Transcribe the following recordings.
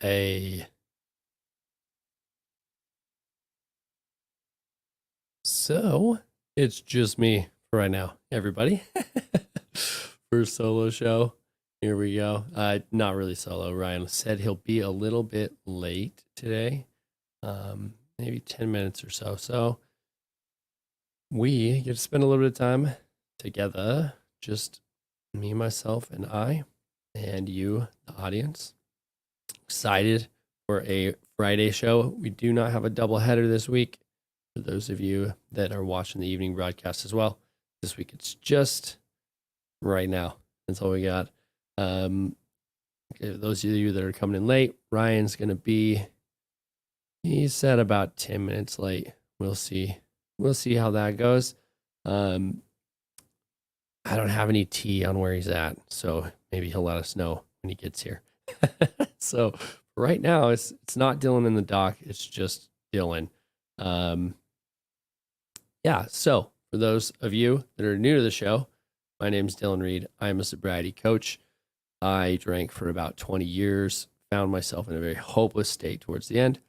A. So it's just me for right now, everybody. First solo show. Here we go. Not really solo. Ryan said he'll be a little bit late today, maybe 10 minutes or so. So we get to spend a little bit of time together, just me, myself, and I, and you, the audience. Excited for a Friday show. We do not have a double header this week. For those of you that are watching the evening broadcast as well, this week it's just right now. That's all we got. Those of you that are coming in late, Ryan's going to be, he said about 10 minutes late. We'll see. We'll see how that goes. I don't have any tea on where he's at, so maybe he'll let us know when he gets here. So right now, it's not Dillon in the dock. It's just Dillon. Yeah, so for those of you that are new to the show, my name is Dillon Reed. I am a sobriety coach. I drank for about 20 years, found myself in a very hopeless state towards the end,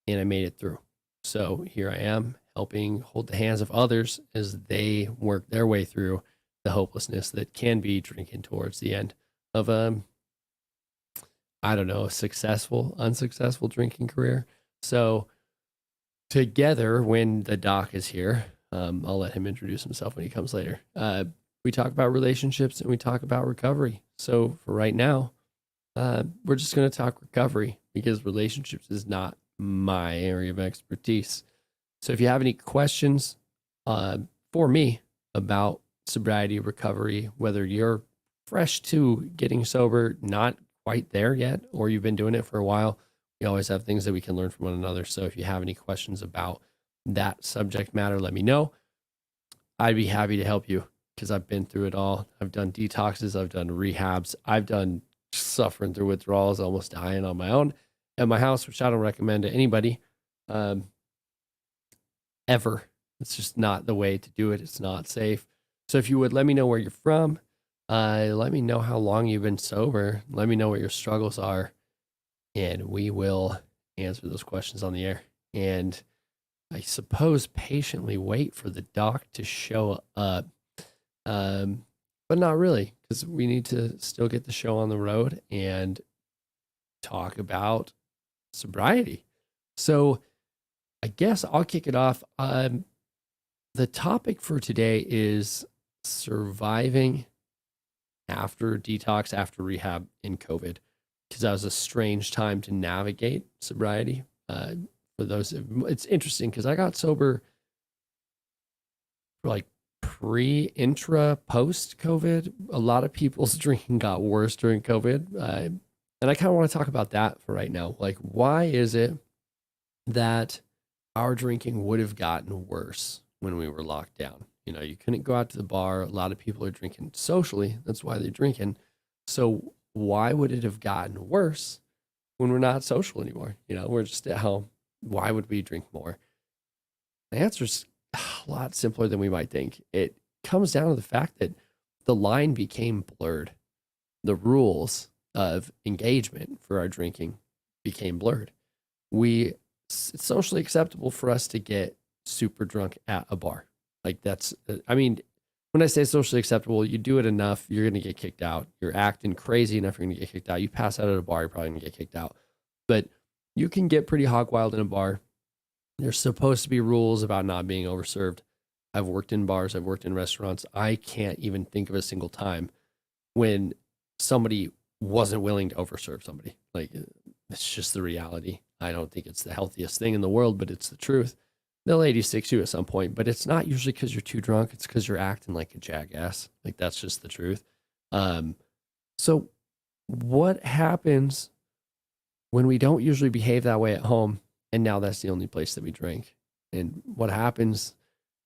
and I made it through. So here I am helping hold the hands of others as they work their way through the hopelessness that can be drinking towards the end of I don't know, a successful, unsuccessful drinking career. So together, when the doc is here, I'll let him introduce himself when he comes later. We talk about relationships and we talk about recovery. So for right now, we're just going to talk recovery because relationships is not my area of expertise. So if you have any questions for me about sobriety, recovery, whether you're fresh to getting sober, not quite there yet, or you've been doing it for a while, we always have things that we can learn from one another. So if you have any questions about that subject matter, let me know. I'd be happy to help you because I've been through it all. I've done detoxes. I've done rehabs. I've done suffering through withdrawals, almost dying on my own at my house, which I don't recommend to anybody ever. It's just not the way to do it. It's not safe. So if you would let me know where you're from, let me know how long you've been sober. Let me know what your struggles are. And we will answer those questions on the air. And I suppose patiently wait for the doc to show up. But not really, because we need to still get the show on the road and talk about sobriety. So I guess I'll kick it off. The topic for today is surviving after detox, after rehab in COVID. Because that was a strange time to navigate sobriety. For those, it's interesting because I got sober for like pre-intra, post-COVID. A lot of people's drinking got worse during COVID. And I kind of want to talk about that for right now. Like, why is it that our drinking would have gotten worse when we were locked down? You know, you couldn't go out to the bar. A lot of people are drinking socially. That's why they're drinking. So why would it have gotten worse when we're not social anymore? You know, we're just at home. Why would we drink more? The answer's a lot simpler than we might think. It comes down to the fact that the line became blurred. The rules of engagement for our drinking became blurred. It's socially acceptable for us to get super drunk at a bar. Like that's, I mean, when I say socially acceptable, you do it enough, you're going to get kicked out. You're acting crazy enough, you're going to get kicked out. You pass out at a bar, you're probably going to get kicked out. But you can get pretty hog wild in a bar. There's supposed to be rules about not being overserved. I've worked in bars, I've worked in restaurants. I can't even think of a single time when somebody wasn't willing to overserve somebody. Like, it's just the reality. I don't think it's the healthiest thing in the world, but it's the truth. They'll 86 you at some point, but it's not usually because you're too drunk. It's because you're acting like a jackass. Like, that's just the truth. So what happens when we don't usually behave that way at home, and now that's the only place that we drink? And what happens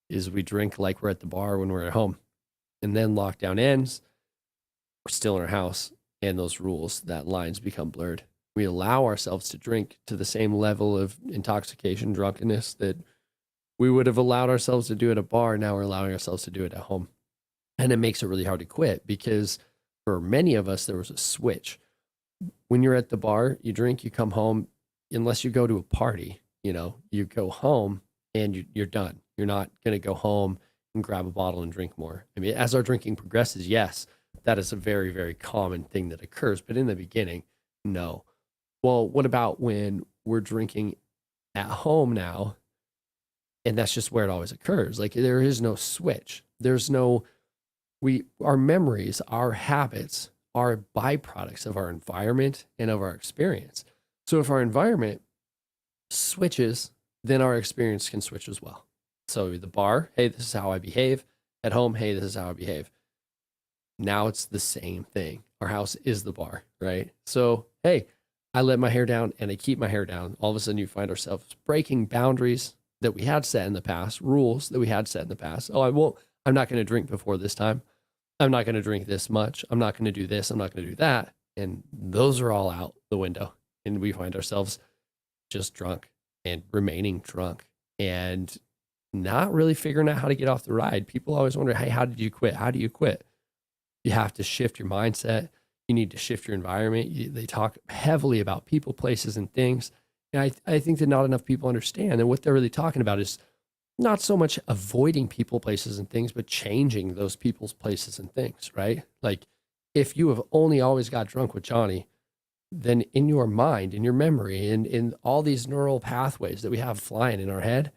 is we drink like we're at the bar when we're at home. And then lockdown ends, we're still in our house, and those rules, that lines become blurred. We allow ourselves to drink to the same level of intoxication, drunkenness that we would have allowed ourselves to do at a bar. Now we're allowing ourselves to do it at home. And it makes it really hard to quit because for many of us, there was a switch. when you're at the bar, you drink, you come home, unless you go to a party, you go home and you're done. You're not going to go home and grab a bottle and drink more. I mean, as our drinking progresses, yes, that is a very, very common thing that occurs. But in the beginning, no. Well, what about when we're drinking at home now? And that's just where it always occurs. Like there is no switch. There's no, our memories, our habits are byproducts of our environment and of our experience. So if our environment switches, then our experience can switch as well. So the bar, hey, this is how I behave. At home, hey, this is how I behave. Now it's the same thing. Our house is the bar, right? So, hey, I let my hair down and I keep my hair down. All of a sudden you find ourselves breaking boundaries that we had set in the past, rules that we had set in the past. Oh, I'm not going to drink before this time. I'm not going to drink this much. I'm not going to do this. I'm not going to do that. And those are all out the window. And we find ourselves just drunk and remaining drunk and not really figuring out how to get off the ride. People always wonder, hey, how did you quit? How do you quit? You have to shift your mindset. You need to shift your environment. They talk heavily about people, places, and things. And I think that not enough people understand. And what they're really talking about is not so much avoiding people, places, and things, but changing those people's places and things, right? Like if you have only always got drunk with Johnny, then in your mind, in your memory, in all these neural pathways that we have flying in our head,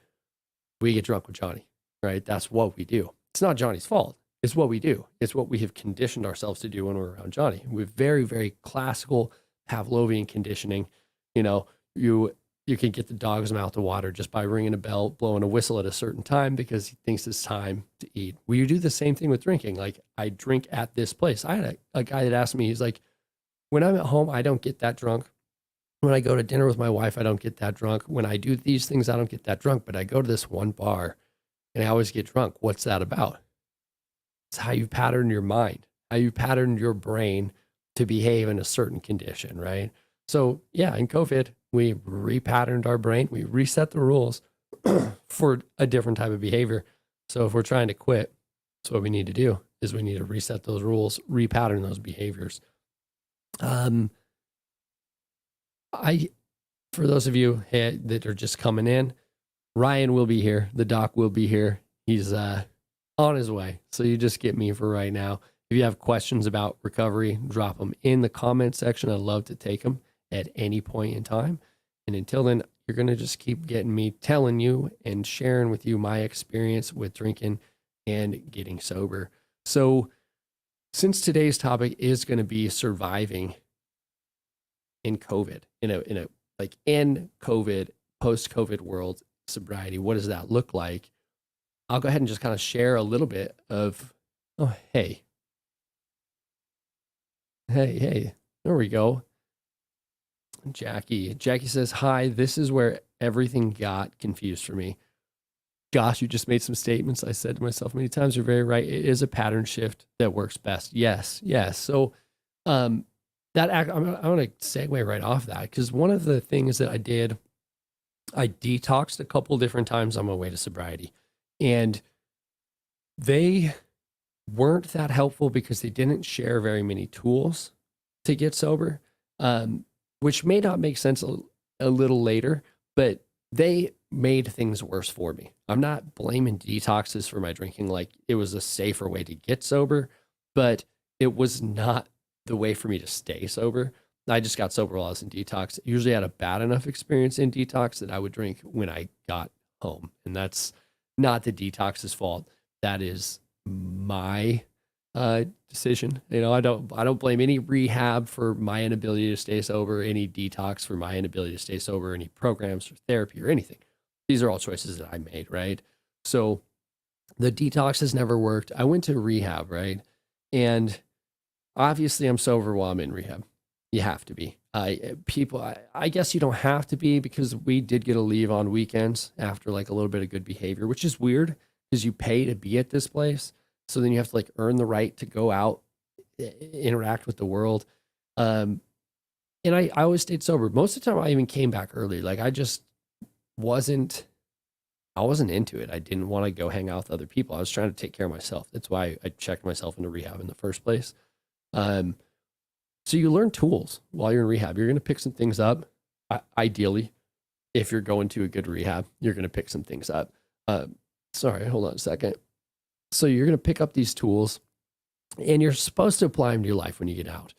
we get drunk with Johnny, right? That's what we do. It's not Johnny's fault. It's what we do. It's what we have conditioned ourselves to do when we're around Johnny. We have very, very classical Pavlovian conditioning. You can get the dog's mouth to water just by ringing a bell, blowing a whistle at a certain time because he thinks it's time to eat. Well, you do the same thing with drinking. Like I drink at this place. I had a guy that asked me, he's like, when I'm at home, I don't get that drunk. When I go to dinner with my wife, I don't get that drunk. When I do these things, I don't get that drunk. But I go to this one bar and I always get drunk. What's that about? It's how you pattern your mind, how you pattern your brain to behave in a certain condition, right? So yeah, in COVID, we repatterned our brain. We reset the rules for a different type of behavior. So if we're trying to quit, that's what we need to do is we need to reset those rules, repattern those behaviors. For those of you that are just coming in, Ryan will be here. The doc will be here. He's on his way. So you just get me for right now. If you have questions about recovery, drop them in the comment section. I'd love to take them at any point in time. And until then, you're going to just keep getting me telling you and sharing with you my experience with drinking and getting sober. So since today's topic is going to be surviving in COVID, in COVID, post-COVID world sobriety, what does that look like? I'll go ahead and just kind of share a little bit of, hey, there we go. Jackie says, hi, this is where everything got confused for me. Josh, you just made some statements. I said to myself many times, you're very right. It is a pattern shift that works best. Yes. So I'm going to segue right off that because one of the things that I did, I detoxed a couple different times on my way to sobriety. And they weren't that helpful because they didn't share very many tools to get sober, which may not make sense a little later, but they made things worse for me. I'm not blaming detoxes for my drinking. Like it was a safer way to get sober, but it was not the way for me to stay sober. I just got sober while I was in detox. Usually had a bad enough experience in detox that I would drink when I got home. And that's not the detox's fault. That is my decision. I don't blame any rehab for my inability to stay sober, any detox for my inability to stay sober, any programs or therapy or anything. These are all choices that I made, right? So the detox has never worked. I went to rehab, right? And obviously I'm sober while I'm in rehab. You have to be. I guess you don't have to be because we did get a leave on weekends after like a little bit of good behavior, which is weird because you pay to be at this place. So then you have to like earn the right to go out, interact with the world. And I always stayed sober. Most of the time I even came back early. Like I just wasn't into it. I didn't want to go hang out with other people. I was trying to take care of myself. That's why I checked myself into rehab in the first place. So you learn tools while you're in rehab. You're going to pick some things up. Ideally, if you're going to a good rehab, you're going to pick some things up. Sorry, hold on a second. So you're going to pick up these tools and you're supposed to apply them to your life when you get out.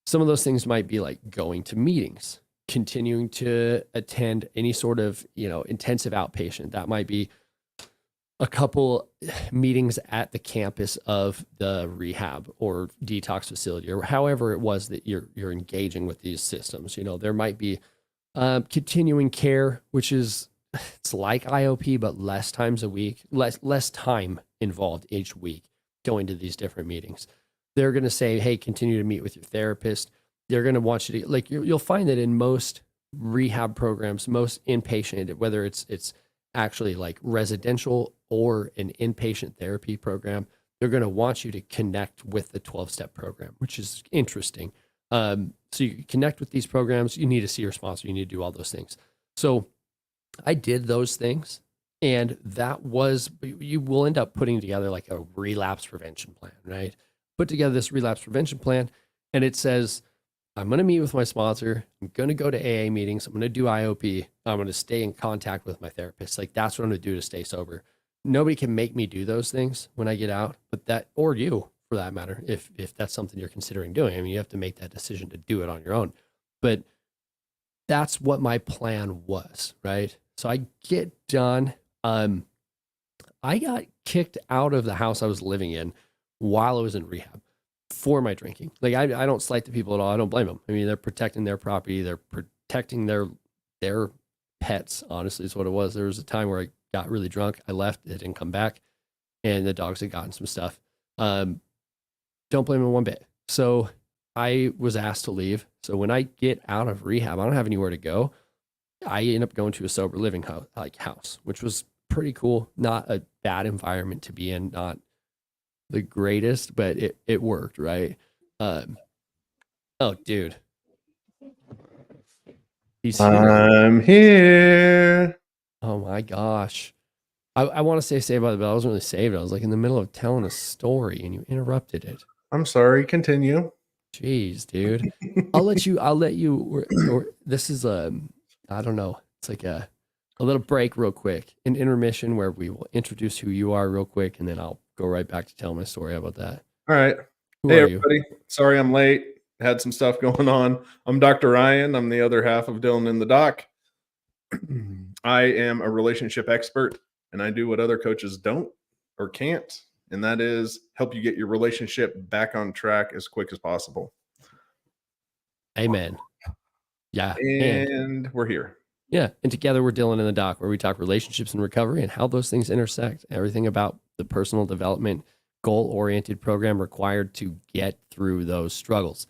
Some of those things might be like going to meetings, continuing to attend any sort of, intensive outpatient. That might be a couple meetings at the campus of the rehab or detox facility, or however it was that you're engaging with these systems. There might be continuing care, which is, it's like IOP, but less times a week, less time involved each week going to these different meetings. They're going to say, hey, continue to meet with your therapist. They're going to want you to, like, you'll find that in most rehab programs, most inpatient, whether it's actually like residential or an inpatient therapy program, they're going to want you to connect with the 12-step program, which is interesting. So you connect with these programs, you need to see your sponsor, you need to do all those things. So I did those things, and you will end up putting together like a relapse prevention plan, right? Put together this relapse prevention plan, and it says, I'm going to meet with my sponsor. I'm going to go to AA meetings. I'm going to do IOP. I'm going to stay in contact with my therapist. Like, that's what I'm going to do to stay sober. Nobody can make me do those things when I get out, or you for that matter, if that's something you're considering doing. I mean, you have to make that decision to do it on your own. But that's what my plan was, right? So I get done. I got kicked out of the house I was living in while I was in rehab for my drinking. Like, I don't slight the people at all. I don't blame them. I mean, they're protecting their property. They're protecting their pets, honestly, is what it was. There was a time where I got really drunk. I left. It didn't come back. And the dogs had gotten some stuff. Don't blame them one bit. So I was asked to leave. So when I get out of rehab, I don't have anywhere to go. I end up going to a sober living house, which was pretty cool. Not a bad environment to be in. Not the greatest, but it worked, right? Oh, dude. He's here. I'm here. Oh my gosh. I want to say save by the bell. I wasn't really saved. I was like in the middle of telling a story and you interrupted it. I'm sorry. Continue. Jeez, dude. I'll let you, or this is I don't know. It's like a little break real quick, an intermission where we will introduce who you are real quick, and then I'll go right back to telling my story. How about that? All right. Who Hey, are you? everybody. Sorry I'm late. Had some stuff going on. I'm Dr. Ryan. I'm the other half of Dillon in the Doc. I am a relationship expert, and I do what other coaches don't or can't, and that is help you get your relationship back on track as quick as possible. Amen. Yeah. And we're here. Yeah. And together we're Dillon in the Doc, where we talk relationships and recovery and how those things intersect. Everything about the personal development, goal-oriented program required to get through those struggles.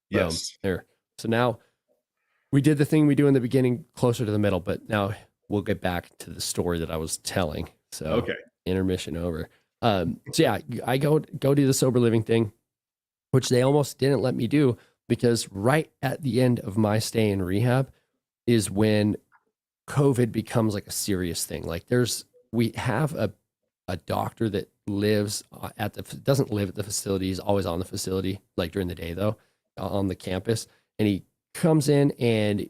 Yes. There. So now we did the thing we do in the beginning, closer to the middle, but now we'll get back to the story that I was telling. So Okay. Intermission over. So yeah, I go do the sober living thing, which they almost didn't let me do, because right at the end of my stay in rehab is when COVID becomes like a serious thing. Like we have a doctor that lives doesn't live at the facility. He's always on the facility, like during the day though, on the campus. And he comes in and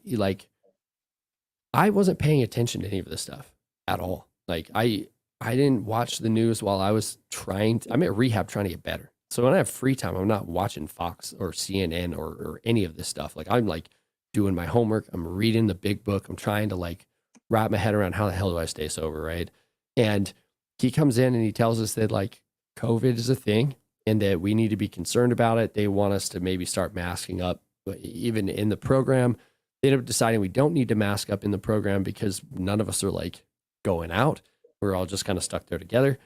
I wasn't paying attention to any of this stuff at all. Like I didn't watch the news while I'm at rehab trying to get better. So when I have free time, I'm not watching Fox or CNN or any of this stuff. Like I'm like doing my homework. I'm reading the big book. I'm trying to like wrap my head around how the hell do I stay sober, right? And he comes in and he tells us that like COVID is a thing and that we need to be concerned about it. They want us to maybe start masking up, but even in the program. They ended up deciding we don't need to mask up in the program because none of us are like going out. We're all just kind of stuck there together.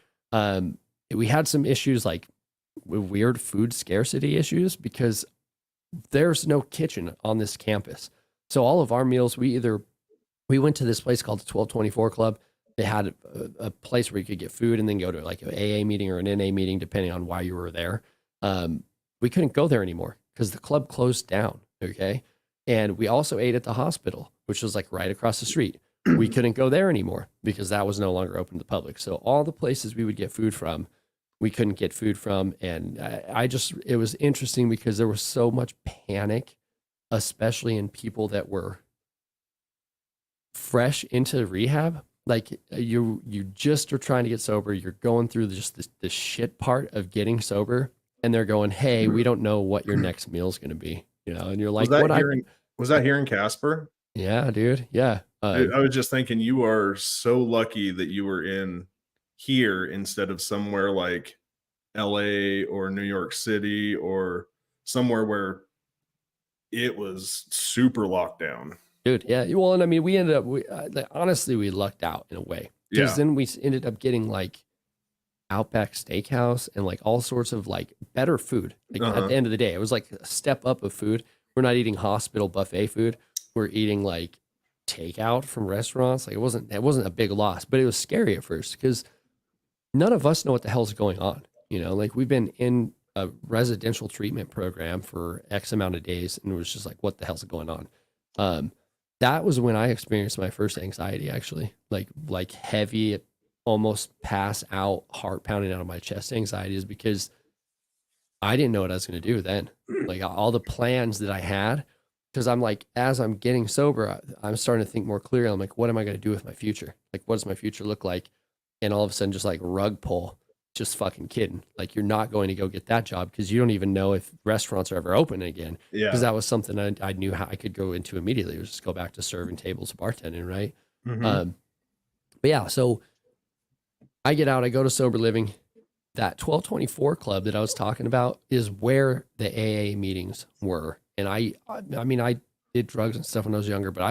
We had some issues like weird food scarcity issues because there's no kitchen on this campus. So all of our meals, we went to this place called the 1224 Club. They had a place where you could get food and then go to like an AA meeting or an NA meeting, depending on why you were there. We couldn't go there anymore because the club closed down. Okay. And we also ate at the hospital, which was like right across the street. We couldn't go there anymore because that was no longer open to the public. So all the places we would get food from we couldn't get food from. And it was interesting because there was so much panic, especially in people that were fresh into rehab. Like you just are trying to get sober. You're going through just this shit part of getting sober, and they're going, "Hey, we don't know what your next meal is going to be," and you're Was like, that "What here in was that here in Casper? Yeah, dude. Yeah. I was just thinking you are so lucky that you were in here instead of somewhere like LA or New York City or somewhere where it was super locked down. Dude, yeah. Well, and I mean, we ended up, honestly, we lucked out in a way because Yeah. then we ended up getting like Outback Steakhouse and like all sorts of like better food. Like at Uh-huh. the end of the day, it was like a step up of food. We're not eating hospital buffet food. We're eating like takeout from restaurants. Like it wasn't a big loss, but it was scary at first because none of us know what the hell's going on. Like we've been in a residential treatment program for X amount of days, and it was just like, what the hell's going on? Um, that was when I experienced my first anxiety, actually, like heavy, almost pass out, heart pounding out of my chest anxiety, is because I didn't know what I was going to do then. Like all the plans that I had, because I'm like, as I'm getting sober, I'm starting to think more clearly. I'm like, what am I going to do with my future? Like, what does my future look like? And all of a sudden, just like rug pull, just fucking kidding. Like, you're not going to go get that job because you don't even know if restaurants are ever open again. Because Yeah. that was something I knew how I could go into immediately. It was just go back to serving tables, bartending, right? Mhm. Um, but yeah, so I get out, I go to sober living. That 1224 club that I was talking about is where the AA meetings were. And I mean, I did drugs and stuff when I was younger, but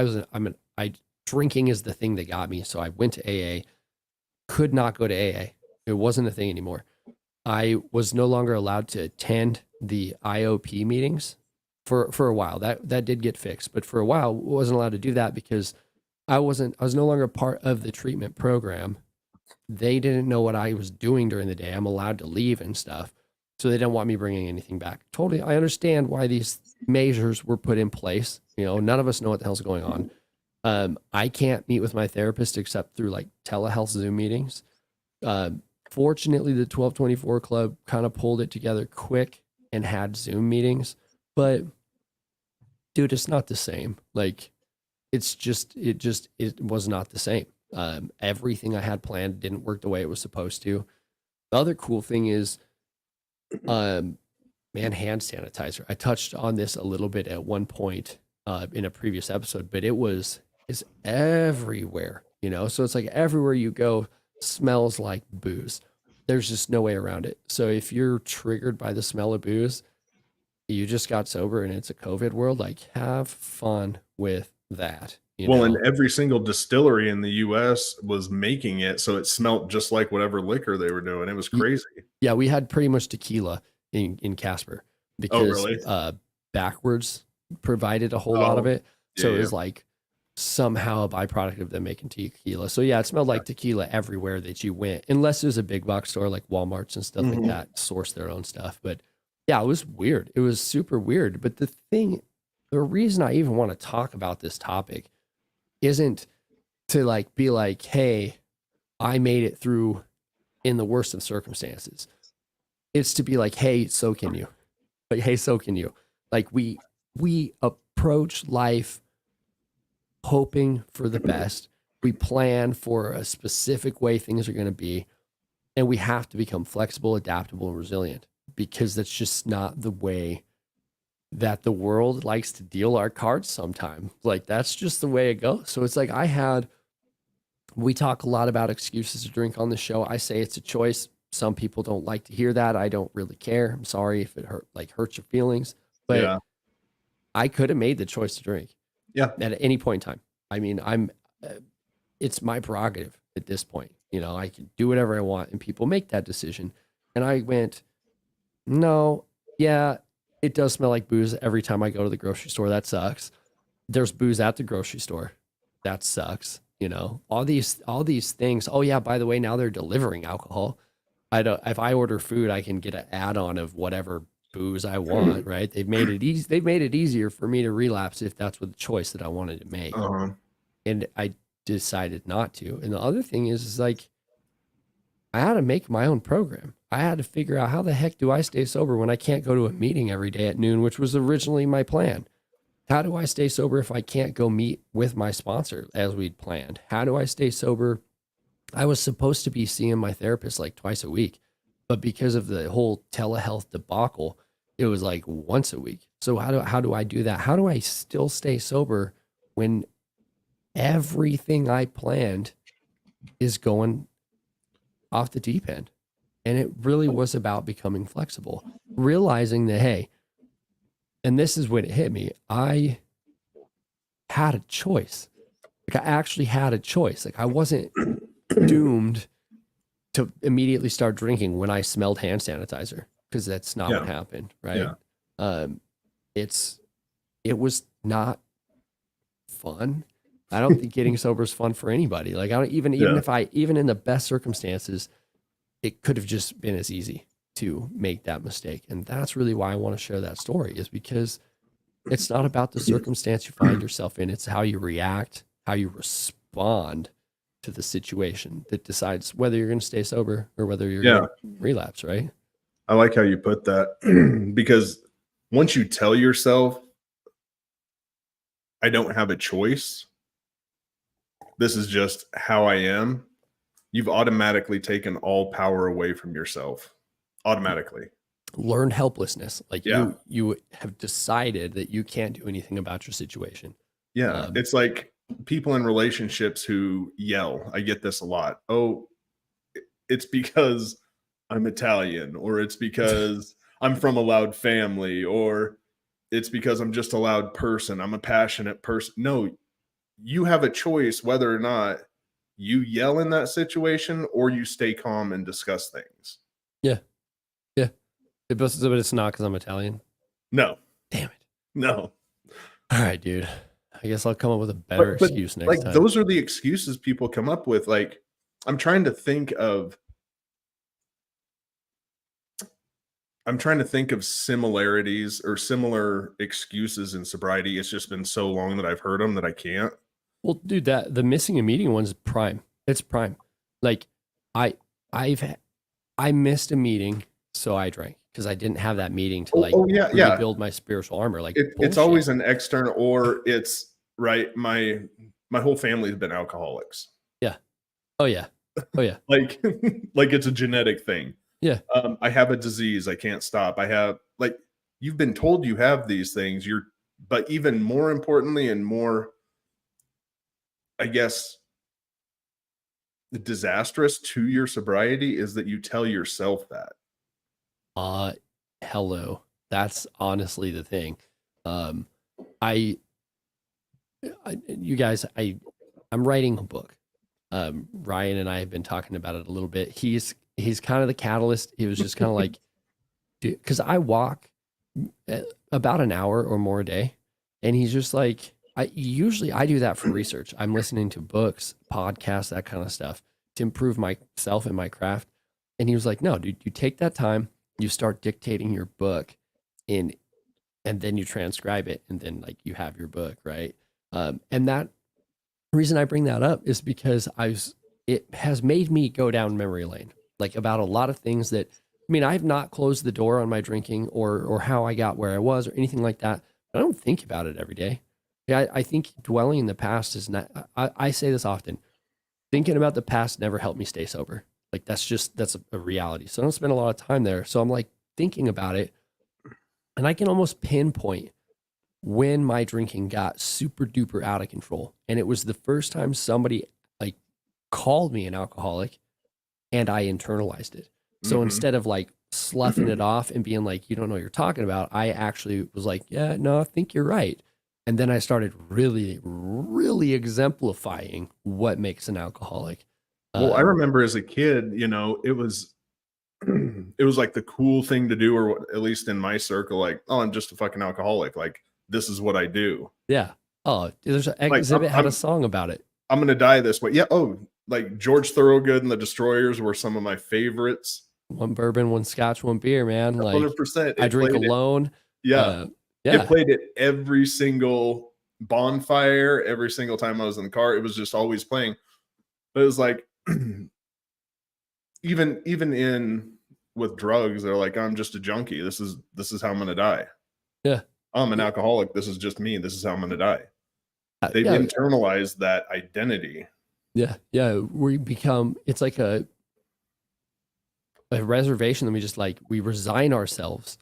drinking is the thing that got me. So I went to AA, could not go to AA. It wasn't a thing anymore. I was no longer allowed to attend the IOP meetings for a while. That did get fixed, but for a while wasn't allowed to do that because I was no longer part of the treatment program. They didn't know what I was doing during the day. I'm allowed to leave and stuff. So they didn't want me bringing anything back. Totally. I understand why these measures were put in place. None of us know what the hell's going on. I can't meet with my therapist except through like telehealth Zoom meetings. Fortunately, the 1224 club kind of pulled it together quick and had Zoom meetings. But dude, it's not the same. Like it was not the same. Everything I had planned didn't work the way it was supposed to. The other cool thing is, um, man, hand sanitizer. I touched on this a little bit at one point in a previous episode, but it's everywhere. So it's like everywhere you go smells like booze. There's just no way around it. So if you're triggered by the smell of booze, you just got sober and it's a COVID world, like have fun with that, Well, and every single distillery in the US was making it, so it smelt just like whatever liquor they were doing. It was crazy. Yeah, we had pretty much tequila in Casper Oh, because really? Backwards provided a whole lot of Oh, it. yeah, So it yeah. was like somehow a byproduct of them making tequila. So yeah, it smelled like tequila everywhere that you went, unless it was a big box store like Walmart's and stuff like Mhm. that, source their own stuff. But yeah, it was weird. It was super weird. But the reason I even want to talk about this topic isn't to like be like, hey, I made it through in the worst of circumstances. It's to be like, hey, so can you. Like, hey, so can you. Like we approach life hoping for the best. We plan for a specific way things are going to be, and we have to become flexible, adaptable, and resilient because that's just not the way that the world likes to deal our cards sometimes. Like that's just the way it goes. So it's like we talk a lot about excuses to drink on the show. I say it's a choice. Some people don't like to hear that. I don't really care. I'm sorry if it hurts your feelings, but Yeah. I could have made the choice to drink Yeah. at any point in time. I mean, uh, it's my prerogative at this point. I can do whatever I want and people make that decision. And I went, no, yeah, it does smell like booze every time I go to the grocery store. That sucks. There's booze at the grocery store. That sucks. All these things. Oh yeah, by the way, now they're delivering alcohol. I don't if I order food, I can get an add-on of whatever booze I want, right? They've made it easier for me to relapse if that's what the choice that I wanted to make. Uh-huh. And I decided not to. And the other thing is like I had to make my own program. I had to figure out how the heck do I stay sober when I can't go to a meeting every day at noon, which was originally my plan. How do I stay sober if I can't go meet with my sponsor as we'd planned? How do I stay sober? I was supposed to be seeing my therapist like twice a week, but because of the whole telehealth debacle, it was like once a week. So how do I do that? How do I still stay sober when everything I planned is going off the deep end? And it really was about becoming flexible, realizing that, hey, and this is when it hit me. I had a choice. Like I actually had a choice. Like I wasn't doomed to immediately start drinking when I smelled hand sanitizer, because that's not what Yeah. happened, right? Yeah. Um, it was not fun. I don't think getting sober is fun for anybody. Like I don't even Yeah. if I even in the best circumstances, it could have just been as easy to make that mistake. And that's really why I want to share that story, is because it's not about the circumstance you find yourself in. It's how you react, how you respond to the situation that decides whether you're going to stay sober or whether you're Yeah. going to relapse, right? I like how you put that because once you tell yourself, I don't have a choice, this is just how I am, you've automatically taken all power away from yourself. Automatically. Learned helplessness. Like Yeah. you have decided that you can't do anything about your situation. Yeah. Um, It's like people in relationships who yell. I get this a lot. Oh, it's because I'm Italian, or it's because I'm from a loud family, or it's because I'm just a loud person. I'm a passionate person. No, you have a choice whether or not you yell in that situation or you stay calm and discuss things. yeah, yeah. But it's not because I'm Italian. No, Damn it. no. All right, dude. I guess I'll come up with a better But excuse next like time. those are the excuses people come up with. Like I'm trying to think of similarities or similar excuses in sobriety. It's just been so long that I've heard them that I can't. Well, dude, that the missing a meeting one's prime. It's prime. Like I I missed a meeting, so I drank because I didn't have that meeting to like Yeah, really yeah. build my spiritual armor. Like It's bullshit. always an external, or it's right. My whole family's been alcoholics. Yeah. Oh yeah. Oh yeah. Like like it's a genetic thing. Yeah. I have a disease. I can't stop. I have like you've been told you have these things. But even more importantly and more, I guess, disastrous to your sobriety is that you tell yourself that. Uh hello. That's honestly the thing. Um I, you guys, I'm writing a book. Ryan and I have been talking about it a little bit. He's kind of the catalyst. He was just kind of like, dude, because I walk about an hour or more a day, and he's just like, I do that for research. I'm listening to books, podcasts, that kind of stuff to improve myself and my craft. And he was like, no, dude, you take that time, you start dictating your book in, and then you transcribe it, and then like you have your book, right? And that reason I bring that up is because it has made me go down memory lane, like about a lot of things that, I mean, I've not closed the door on my drinking or how I got where I was or anything like that. But I don't think about it every day. Yeah, I think dwelling in the past is not, I say this often, thinking about the past never helped me stay sober. Like that's a reality. So I don't spend a lot of time there. So I'm like thinking about it, and I can almost pinpoint when my drinking got super duper out of control. And it was the first time somebody like called me an alcoholic and I internalized it. So Mhm. instead of like sloughing it off and being like, you don't know what you're talking about, I actually was like, yeah, no, I think you're right. And then I started really, really exemplifying what makes an alcoholic. Well, I Um, remember as a kid, it was it was like the cool thing to do, or at least in my circle, like, oh, I'm just a fucking alcoholic. Like, this is what I do. yeah. Oh, there's an Like, I'm exhibit had a I'm song about it. I'm gonna die this way. Yeah. Oh, like George Thorogood and the Destroyers were some of my favorites. One bourbon, one scotch, one beer, man. Like 100%. I It drink played it. alone. Yeah. Uh, It yeah. played at every single bonfire, every single time I was in the car. It was just always playing. But it was like even in with drugs, they're like, I'm just a junkie. This is how I'm gonna die. Yeah. I'm an Yeah. alcoholic. This is just me. This is how I'm gonna die. They've Yeah. internalized that identity. Yeah. Yeah. We become, it's like a reservation that we just like, we resign ourselves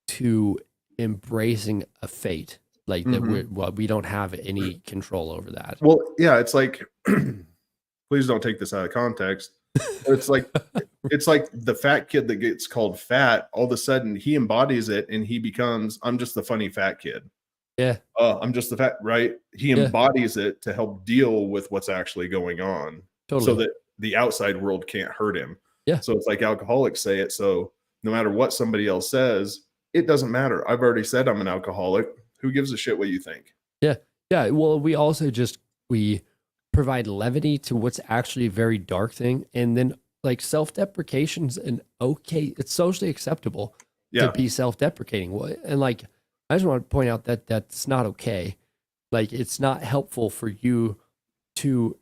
to embracing a fate like that. Mhm. Well, we don't have any control over that. Well, yeah, it's like, please don't take this out of context. It's like the fat kid that gets called fat. All of a sudden, he embodies it, and he becomes, I'm just the funny fat kid. Yeah. I'm just the fat, right? He Yeah. embodies it to help deal with what's actually going on, so Totally. that the outside world can't hurt him. Yeah. So it's like alcoholics say it. So no matter what somebody else says, it doesn't matter. I've already said I'm an alcoholic. Who gives a shit what you think? Yeah. Yeah. Well, we also just, we provide levity to what's actually a very dark thing. And then like self-deprecation's an okay, it's socially acceptable to Yeah. be self-deprecating. And like, I just want to point out that that's not okay. Like, it's not helpful for you to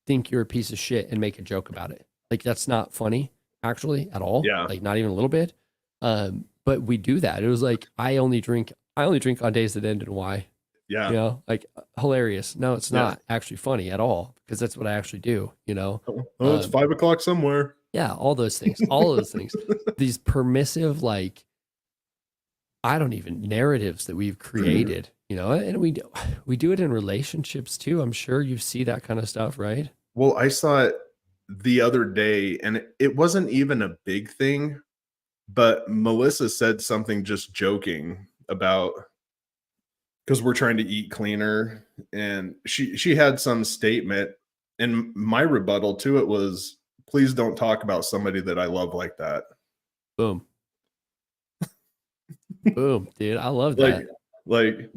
think you're a piece of shit and make a joke about it. Like, that's not funny actually at all. Yeah. Like, not even a little bit. But we do that. It was like, I only drink on days that end in Y. Yeah. You know, like hilarious. No, it's Yeah. not actually funny at all because that's what I actually do, you know? Oh, it's 5 o'clock somewhere. Yeah, all those things, all of those things. These permissive, like, I don't even narratives that we've created, you know, and we do it in relationships too. I'm sure you see that kind of stuff, right? Well, I saw it the other day, and it wasn't even a big thing, but Melissa said something just joking about, because we're trying to eat cleaner, and she had some statement, and my rebuttal to it was, please don't talk about somebody that I love like that. Boom. Boom, dude. I love Like, that. like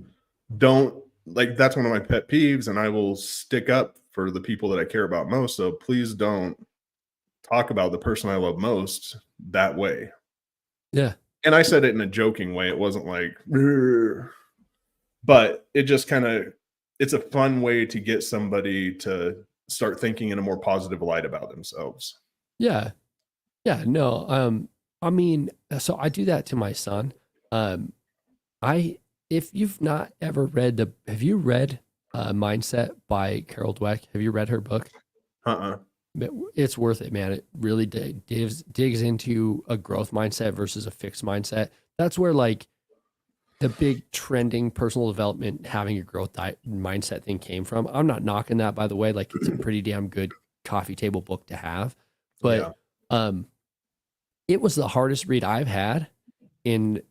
don't, like, that's one of my pet peeves, and I will stick up for the people that I care about most. So please don't talk about the person I love most that way. Yeah. And I said it in a joking way. It wasn't like, "Rrr," but it just kind of, it's a fun way to get somebody to start thinking in a more positive light about themselves. Yeah. Yeah. No. I mean, so I do that to my son. Um, I if you've not ever read have you read Mindset by Carol Dweck? Have you read her book? Uh-uh. It's worth it, man. It really digs into a growth mindset versus a fixed mindset. That's where like the big trending personal development, having a growth mindset thing came from. I'm not knocking that, by the way. Like, it's a pretty damn good coffee table book to have, but Yeah. um, it was the hardest read I've had in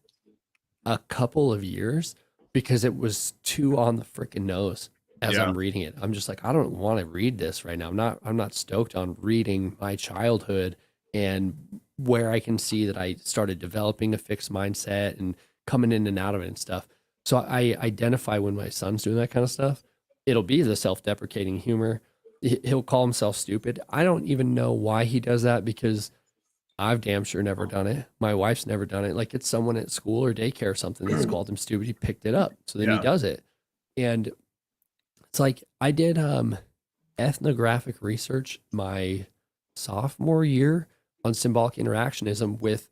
a couple of years because it was too on the freaking nose as Yeah. I'm reading it. I'm just like, I don't want to read this right now. I'm not stoked on reading my childhood and where I can see that I started developing a fixed mindset and coming in and out of it and stuff. So I identify when my son's doing that kind of stuff. It'll be the self-deprecating humor. He'll call himself stupid. I don't even know why he does that because I've damn sure never done it. My wife's never done it. Like, it's someone at school or daycare or something that's called him stupid. He picked it up. So then he Yeah. does it. And it's like I did ethnographic research my sophomore year on symbolic interactionism with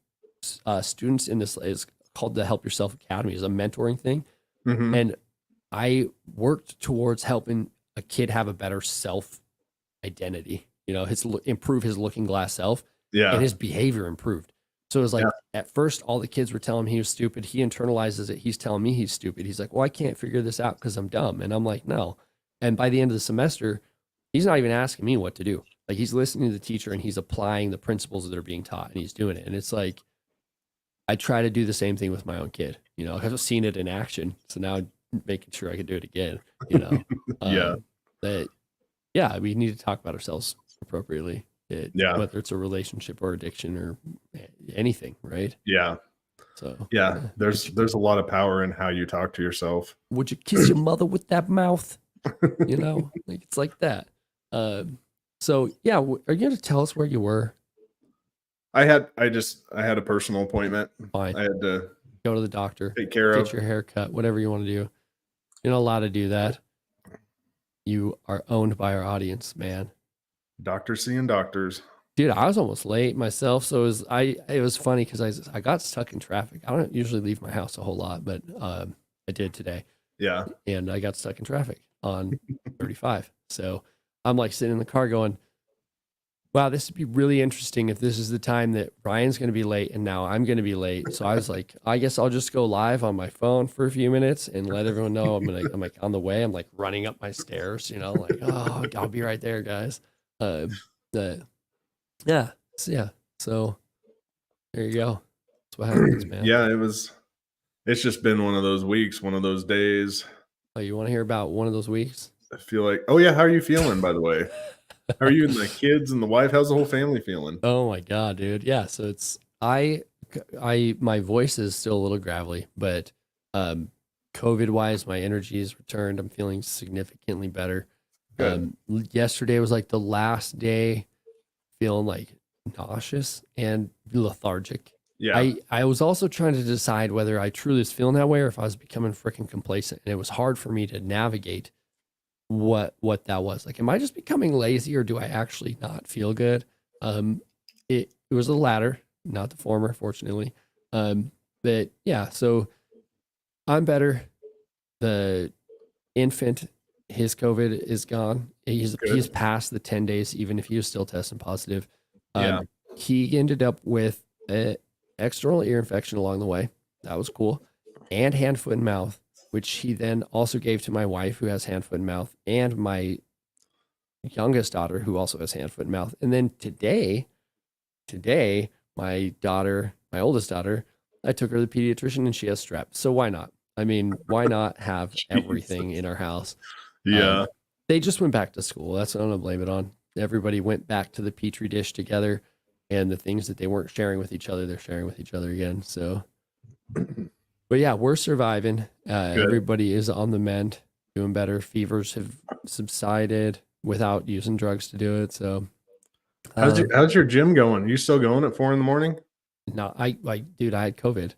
students in this is called the Help Yourself Academy. It's a mentoring thing. Mm-hmm. And I worked towards helping a kid have a better self identity, you know, improve his looking glass self, and Yeah. his behavior improved. So it was like, Yeah. at first, all the kids were telling him he was stupid. He internalizes it. He's telling me he's stupid. He's like, well, I can't figure this out because I'm dumb. And I'm like, no. And by the end of the semester, he's not even asking me what to do. Like, he's listening to the teacher and he's applying the principles that are being taught and he's doing it. And it's like, I try to do the same thing with my own kid. You know, I've seen it in action. So now I'm making sure I can do it again, you know. Yeah. That, yeah, we need to talk about ourselves appropriately. Yeah. Whether it's a relationship or addiction or anything, right? Yeah. So Yeah. There's a lot of power in how you talk to yourself. would you kiss your mother with that mouth? You know, like, it's like that. So yeah, are you going to tell us where you were? I had a personal appointment. Fine, I had to go to the doctor, take care get of. your hair cut, whatever you want to do. You're not allowed to do that. You are owned by our audience, man. Doctors seeing doctors. Dude, I was almost late myself, so it was funny because I got stuck in traffic. I don't usually leave my house a whole lot, but I did today, Yeah. and I got stuck in traffic on 35. So I'm like sitting in the car going, "Wow, this would be really interesting if this is the time that Ryan's going to be late, and now I'm going to be late." So I was like, "I guess I'll just go live on my phone for a few minutes and let everyone know I'm like on the way. I'm like running up my stairs, like, oh, I'll be right there, guys." The Yeah. Yeah. So there you go. That's what happens, man. Yeah, it's just been one of those weeks, one of those days. Oh, you want to hear about one of those weeks? I feel like, oh yeah, how are you feeling, by the way? How are you and the kids and the wife? How's the whole family feeling? Oh my God, dude. Yeah. So my voice is still a little gravelly, but um, COVID wise, my energy has returned. I'm feeling significantly better. Good. Yesterday was like the last day feeling like nauseous and lethargic. Yeah. I was also trying to decide whether I truly was feeling that way or if I was becoming freaking complacent. And it was hard for me to navigate what that was. Like, am I just becoming lazy or do I actually not feel good? It was the latter, not the former, fortunately. But yeah, so I'm better. The infant, his COVID is gone. He's Good. past the 10 days, even if he was still testing positive. Yeah. He ended up with an external ear infection along the way. That was cool. And hand, foot, and mouth, which he then also gave to my wife, who has hand, foot, and mouth, and my youngest daughter, who also has hand, foot, and mouth. And then today, my oldest daughter, I took her to the pediatrician and she has strep. So why not? I mean, why not have everything in our house? Yeah. They just went back to school. That's what I'm gonna blame it on. Everybody went back to the petri dish together, and the things that they weren't sharing with each other, they're sharing with each other again. So, but yeah, we're surviving. Good. Everybody is on the mend, doing better. Fevers have subsided without using drugs to do it. So, How's your gym going? You still going at 4 in the morning? no, dude, I had COVID.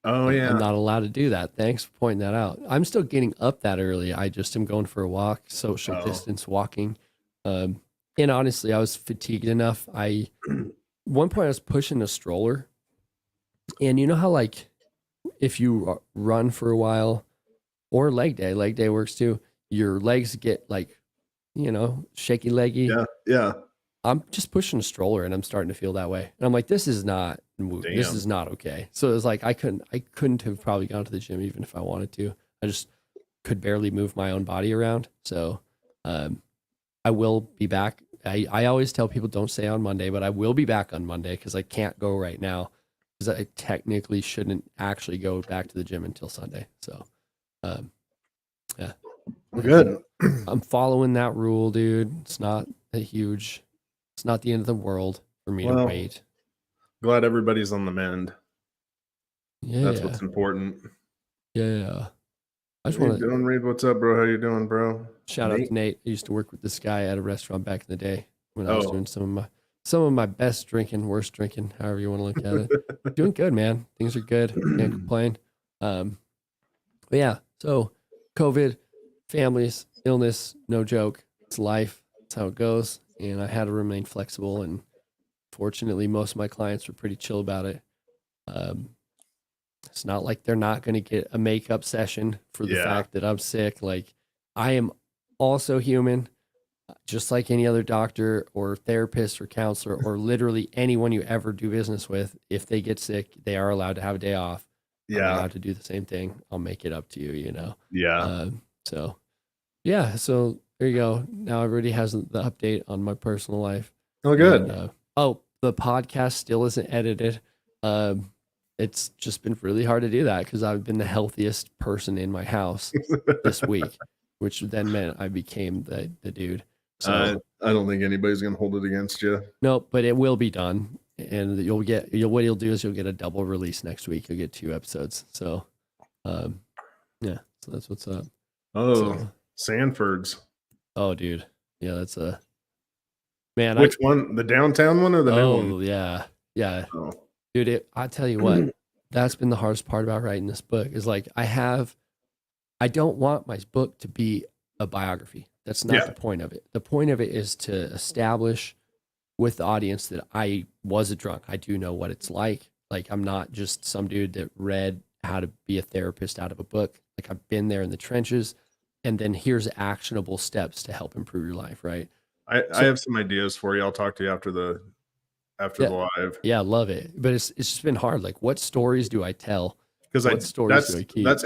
Oh I'm yeah. not allowed to do that. Thanks for pointing that out. I'm still getting up that early. I just am going for a walk, social Oh. distance walking. And honestly, I was fatigued enough. One point I was pushing a stroller, and you know how like if you run for a while or leg day works too. Your legs get like shaky leggy. Yeah. Yeah. I'm just pushing a stroller and I'm starting to feel that way. And I'm like, this is not Damn. okay. So it was like I couldn't have probably gone to the gym even if I wanted to. I just could barely move my own body around. So I will be back. I always tell people don't say on Monday, but I will be back on Monday because I can't go right now because I technically shouldn't actually go back to the gym until Sunday. So yeah. Good. I'm following that rule, dude. It's not the end of the world for me to Well, wait. glad everybody's on the mend. That's Yeah. what's important. Yeah. I just How you want to doing, Reed? What's up, bro? How you doing, bro? shout out Nate? to Nate. I used to work with this guy at a restaurant back in the day when I was Oh. doing some of my best drinking, worst drinking, however you want to look at it. Doing good, man. Things are good. Can't complain. But yeah, so COVID, families, illness, no joke. It's life. It's how it goes. And I had to remain flexible. And fortunately, most of my clients were pretty chill about it. It's not like they're not going to get a makeup session for the Yeah. fact that I'm sick. Like, I am also human, just like any other doctor or therapist or counselor or literally anyone you ever do business with. If they get sick, they are allowed to have a day off. I'm Yeah. allowed to do the same thing. I'll make it up to you. Yeah. So yeah, so there you go. Now everybody has the update on my personal life. Oh, good. And, the podcast still isn't edited. It's just been really hard to do that because I've been the healthiest person in my house this week, which then meant I became the dude. So I don't think anybody's gonna hold it against you. no, but it will be done, and what you'll do is you'll get a double release next week. You'll get 2 episodes. So, yeah, so that's what's up. Oh, So, Sanford's. oh, dude, yeah, that's a man. Which one? The downtown one or the new one? Yeah, Oh. dude. I tell you what, that's been the hardest part about writing this book is like I don't want my book to be a biography. That's not Yeah. the point of it. The point of it is to establish with the audience that I was a drunk. I do know what it's like. Like I'm not just some dude that read how to be a therapist out of a book. Like I've been there in the trenches, and then here's actionable steps to help improve your life, right? I So have some ideas for you. I'll talk to you after yeah, the live. yeah, I love it. But it's just been hard. Like what stories do I tell? Because What I stories do I keep? that's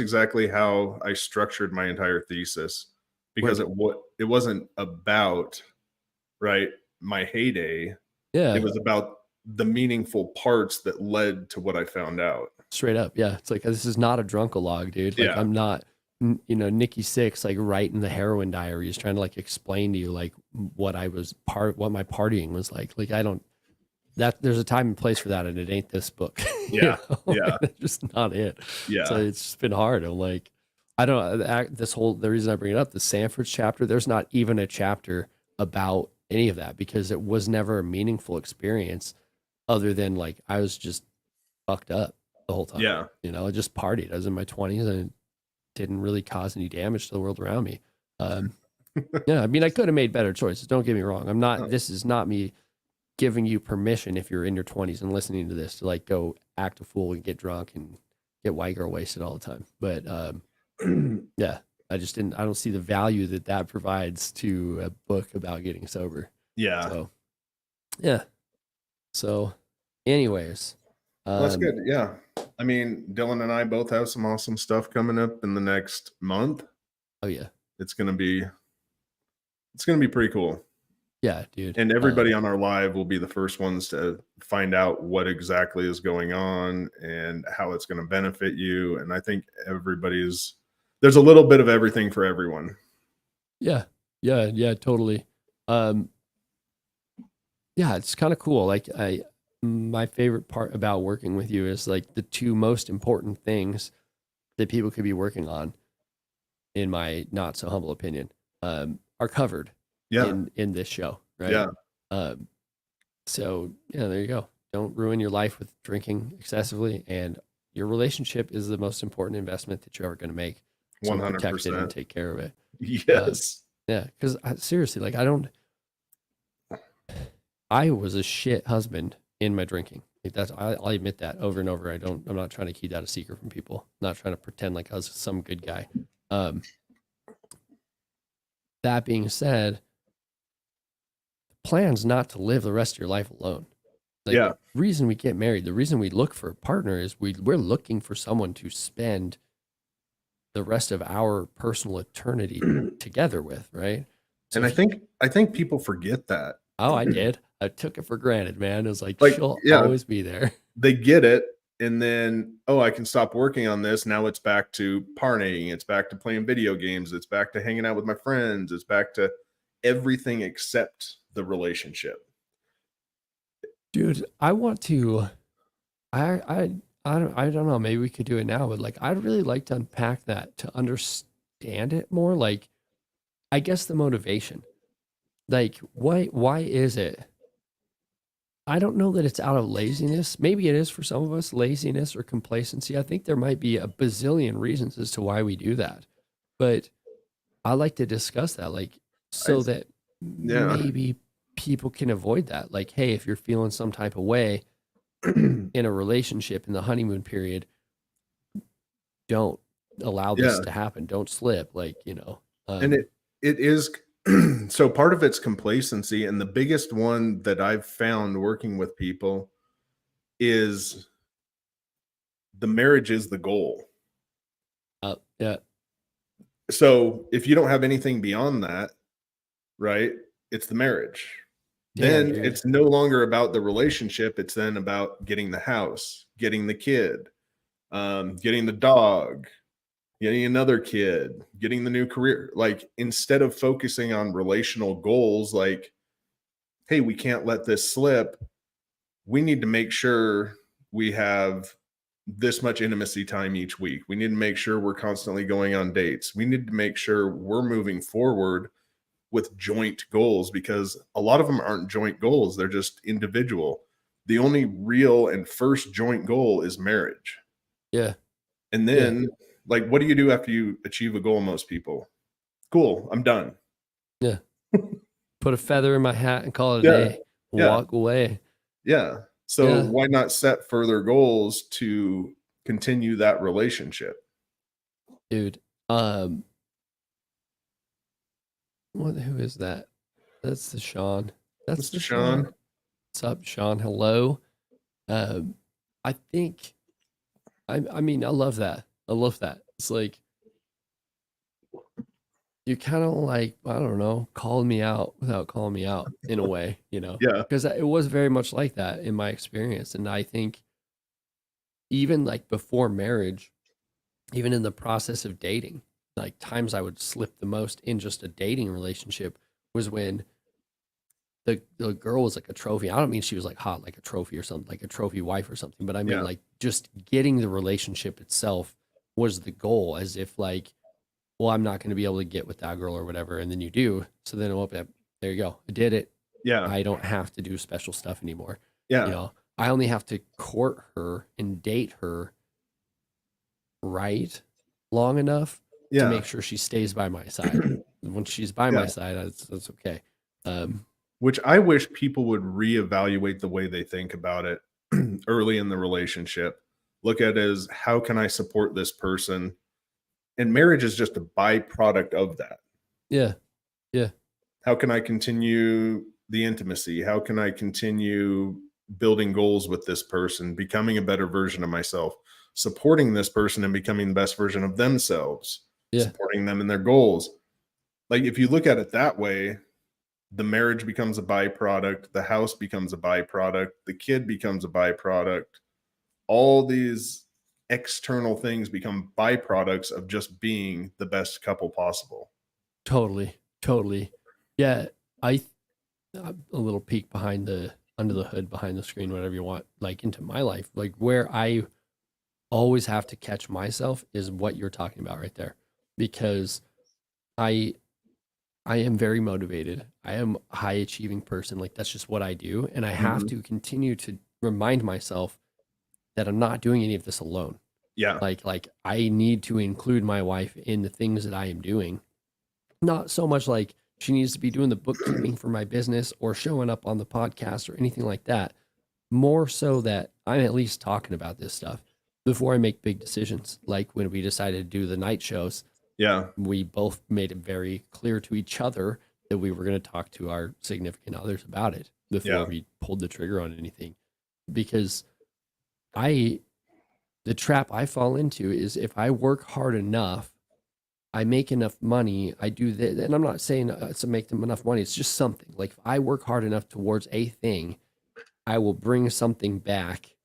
exactly how I structured my entire thesis. Because Word. it wasn't about, right, my heyday. It Yeah, was about the meaningful parts that led to what I found out. straight up. Yeah, it's like this is not a drunkalog, dude. Like Yeah. I'm not, Nikki Six, like writing the heroin diaries, trying to like explain to you like what my partying was like. Like I don't that there's a time and place for that, and it ain't this book. Yeah. Yeah. That's just not it. So Yeah. it's just been hard. I'm like, I don't know. The reason I bring it up, the Sanford's chapter, there's not even a chapter about any of that because it was never a meaningful experience other than like I was just fucked up the whole time. Yeah. I just partied. I was in my 20s and it didn't really cause any damage to the world around me. Um, yeah, I mean, I could have made better choices. Don't get me wrong. This is not me giving you permission if you're in your 20s and listening to this to like go act a fool and get drunk and get white girl wasted all the time. But yeah, I don't see the value that provides to a book about getting sober. Yeah. So, yeah. So, anyways, Well, that's good. Yeah. I mean, Dylan and I both have some awesome stuff coming up in the next month. oh yeah. It's gonna be pretty cool. Yeah, dude. And everybody on our live will be the first ones to find out what exactly is going on and how it's going to benefit you. And I think there's a little bit of everything for everyone. Yeah. Yeah, yeah, totally. Um, yeah, it's kind of cool. Like my favorite part about working with you is like the two most important things that people could be working on, in my not so humble opinion, are covered Yeah. in this show, right? Yeah. Um, so yeah, there you go. Don't ruin your life with drinking excessively, and your relationship is the most important investment that you're ever going to make. So protect it and 100%. take care of it. Yes. Yeah, because seriously, like I was a shit husband in my drinking. Like I'll admit that over and over. I'm not trying to keep that a secret from people. I'm not trying to pretend like I was some good guy. Um, that being said, the plan's not to live the rest of your life alone. Like Yeah. the reason we get married, the reason we look for a partner is we're looking for someone to spend the rest of our personal eternity together with, right? So And I think people forget that. oh, I did. I took it for granted, man. It was like Like, she'll yeah, always be there. they get it. And then, oh, I can stop working on this. Now it's back to partying. It's back to playing video games. It's back to hanging out with my friends. It's back to everything except the relationship. Dude, I want to I don't know, maybe we could do it now, but like I'd really like to unpack that to understand it more. Like I guess the motivation. Like why is it? I don't know that it's out of laziness. Maybe it is for some of us, laziness or complacency. I think there might be a bazillion reasons as to why we do that. But I like to discuss that, like, I, so that yeah. maybe people can avoid that. Like, hey, if you're feeling some type of way in a relationship in the honeymoon period, don't allow this Yeah. to happen. Don't slip. Like, And it is so part of it's complacency. And the biggest one that I've found working with people is the marriage is the goal. yeah, So if you don't have anything beyond that, right, it's the marriage. damn, Then dude. it's no longer about the relationship. It's then about getting the house, getting the kid, getting the dog, getting another kid, getting the new career. Like instead of focusing on relational goals, like, hey, we can't let this slip. We need to make sure we have this much intimacy time each week. We need to make sure we're constantly going on dates. We need to make sure we're moving forward with joint goals because a lot of them aren't joint goals, they're just individual. The only real and first joint goal is marriage. Yeah, And yeah, then, like, what do you do after you achieve a goal? Most people, cool, I'm done. yeah. put a feather in my hat and call it a Yeah. day. Yeah. Walk away. Yeah. So Yeah, why not set further goals to continue that relationship? dude. Who is that? That's the Sean. That's Mr. the Sean. Sean. What's up, Sean? Hello. Um, I think I mean I love that. I love that. It's like you kind of like, I don't know, calling me out without calling me out in a way, Yeah. because it was very much like that in my experience. And I think even like before marriage, even in the process of dating, like times I would slip the most in just a dating relationship was when the girl was like a trophy. I don't mean she was like hot, like a trophy or something, like a trophy wife or something, but I mean Yeah. like just getting the relationship itself was the goal, as if like, well, I'm not going to be able to get with that girl or whatever. And then you do. So then, well, there you go. I did it. Yeah. I don't have to do special stuff anymore. Yeah. I only have to court her and date her right long enough to Yeah. make sure she stays by my side. When she's by Yeah. my side, that's okay. Um, Which I wish people would reevaluate the way they think about it early in the relationship. Look at it as, how can I support this person? And marriage is just a byproduct of that. yeah, yeah, How can I continue the intimacy? How can I continue building goals with this person, becoming a better version of myself, supporting this person and becoming the best version of themselves, yeah, supporting them in their goals? Like, if you look at it that way, the marriage becomes a byproduct, the house becomes a byproduct, the kid becomes a byproduct. All these external things become byproducts of just being the best couple possible. totally, totally. Yeah, I a little peek behind the under the hood, behind the screen, whatever you want, like into my life, like where I always have to catch myself is what you're talking about right there, because I I am very motivated. I am a high achieving person. Like that's just what I do, and I have Mhm. to continue to remind myself that I'm not doing any of this alone. Yeah. Like I need to include my wife in the things that I am doing. Not so much like she needs to be doing the bookkeeping for my business or showing up on the podcast or anything like that. More so that I'm at least talking about this stuff before I make big decisions. Like when we decided to do the night shows, Yeah. we both made it very clear to each other that we were going to talk to our significant others about it before Yeah. we pulled the trigger on anything. Because I, the trap I fall into is if I work hard enough, I make enough money, I do that. And I'm not saying to make them enough money. It's just something like if I work hard enough towards a thing, I will bring something back,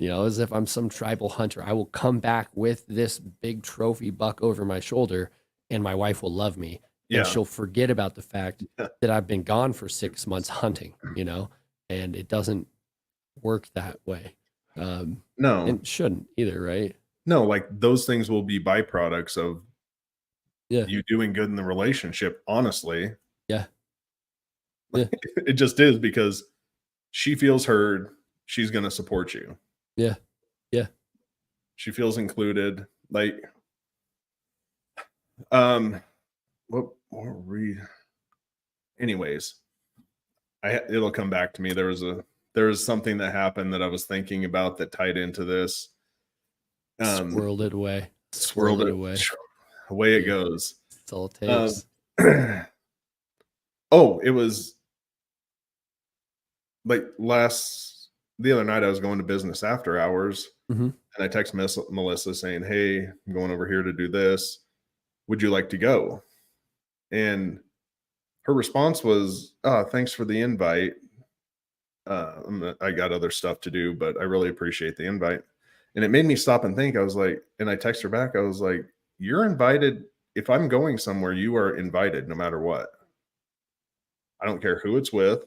as if I'm some tribal hunter. I will come back with this big trophy buck over my shoulder, and my wife will love me. And Yeah. she'll forget about the fact that I've been gone for 6 months hunting, and it doesn't work that way. No. And it shouldn't either, right? No, like, those things will be byproducts of Yeah. you doing good in the relationship, honestly. Yeah. Yeah. It just is, because she feels heard, she's gonna support you. Yeah. Yeah. She feels included. Like, um, what were we anyways, it'll come back to me. There was something that happened that I was thinking about that tied into this. Um, Squirreled it away. Squirreled swirled it it away. away it Yeah. goes. That's all it Um, takes. oh, it was like the other night I was going to business after hours, Hmm. and I text Melissa saying, "Hey, I'm going over here to do this. Would you like to go?" And her response was, "Oh, thanks for the invite. I got other stuff to do, but I really appreciate the invite." And it made me stop and think. I was like, and I text her back. I was like, "You're invited. If I'm going somewhere, you are invited no matter what. I don't care who it's with,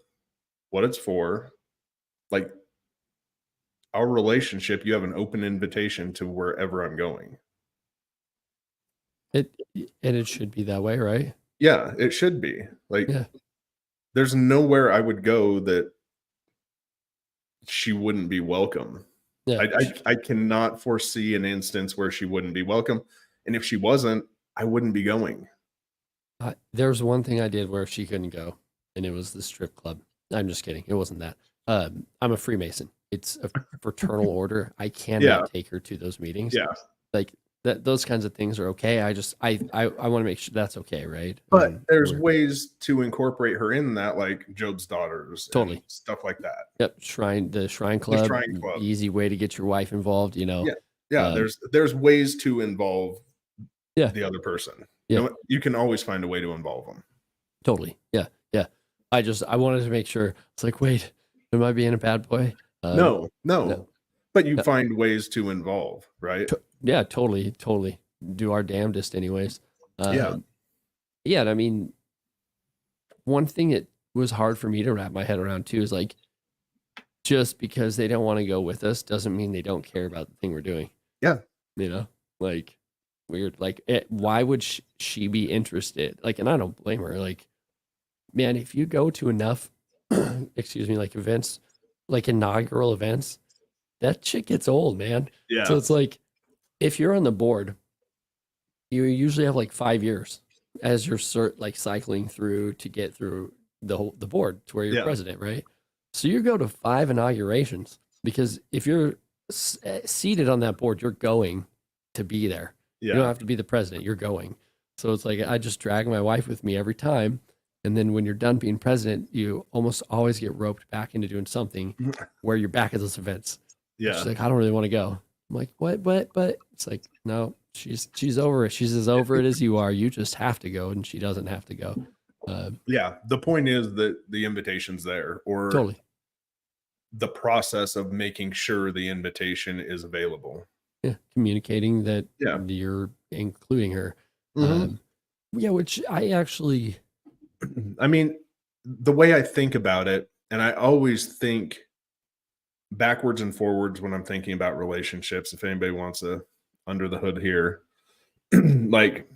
what it's for. Like, our relationship, you have an open invitation to wherever I'm going." It and it should be that way, right? Yeah, it should be. Like, Yeah. there's nowhere I would go that she wouldn't be welcome. Yeah. I cannot foresee an instance where she wouldn't be welcome, and if she wasn't, I wouldn't be going. There's one thing I did where she couldn't go. and it was the strip club. I'm just kidding. It wasn't that. I'm a Freemason. It's a fraternal order. I Yeah. cannot take her to those meetings. Yeah. Like that, those kinds of things are okay. I want to make sure that's okay, right? I But mean, there's ways to incorporate her in that, like Job's daughters and totally. stuff like that. Yep. The Shrine The Club, Shrine Club. easy way to get your wife involved, you know. Yeah. Yeah. There's ways to involve Yeah. the other person. Yeah. No, you can always find a way to involve them. Totally. Yeah. Yeah. I wanted to make sure. It's like, wait, am I being a bad boy? No. No. But you No. find ways to involve, right? Yeah, totally. Do our damnedest anyways. Yeah. Yeah. And I mean, one thing that was hard for me to wrap my head around too is like, just because they don't want to go with us doesn't mean they don't care about the thing we're doing. Yeah. You know, like weird. Like, why would she be interested? Like, and I don't blame her. Like, man, if you go to enough, excuse me, like events, like inaugural events, that shit gets old, man. Yeah. So it's like, if you're on the board, you usually have like 5 years as you're like cycling through to get through the board to where you're Yeah. president, right? So you go to 5 inaugurations because if you're seated on that board, you're going to be there. You don't Yeah. have to be the president, you're going. So it's like I just drag my wife with me every time. And then when you're done being president, you almost always get roped back into doing something where you're back at those events. Yeah. She's like, I don't really want to go. I'm like, what? But it's like, no, she's over it. She's as over it as you are. You just have to go, and she doesn't have to go. Yeah. The point is that the invitation's there, or Totally. the process of making sure the invitation is available. Yeah, communicating that Yeah. you're including her. Mhm. Yeah, which I actually, I mean, the way I think about it, and I always think backwards and forwards when I'm thinking about relationships, if anybody wants a under the hood here, like,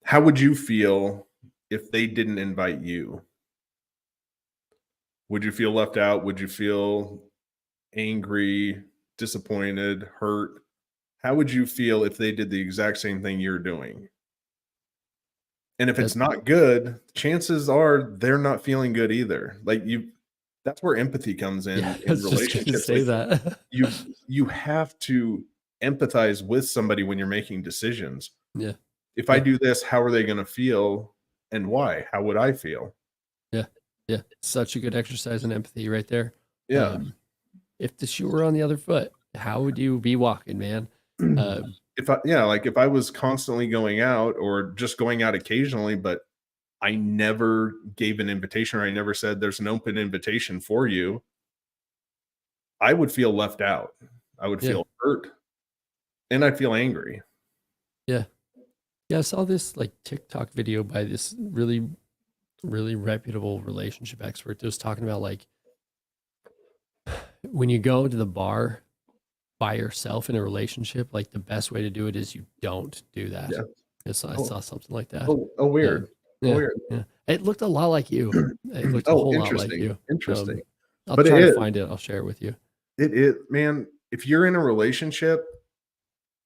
how would you feel if they didn't invite you? Would you feel left out? Would you feel angry, disappointed, hurt? How would you feel if they did the exact same thing you're doing? And if it's that, not good, chances are they're not feeling good either. Like that's where empathy comes in yeah, I in was just going to relationships. say Like that. you have to empathize with somebody when you're making decisions. Yeah, If I yeah, do this, how are they going to feel and why? How would I feel? yeah, yeah. Such a good exercise in empathy right there. Yeah. If the shoe were on the other foot, how would you be walking, man? If I was constantly going out or just going out occasionally, but I never gave an invitation or I never said there's an open invitation for you, I would feel left out. I would Yeah. feel hurt and I'd feel angry. Yeah. Yeah, I saw this like TikTok video by this really, really reputable relationship expert that was talking about like when you go to the bar by yourself in a relationship, like the best way to do it is you don't do that. Yeah. I saw something like that. Weird. Yeah, Weird. yeah. It looked a lot like you. It looked a whole lot like Interesting. you. Interesting. I'll But try it to is. find it. I'll share it with you. Man, if you're in a relationship,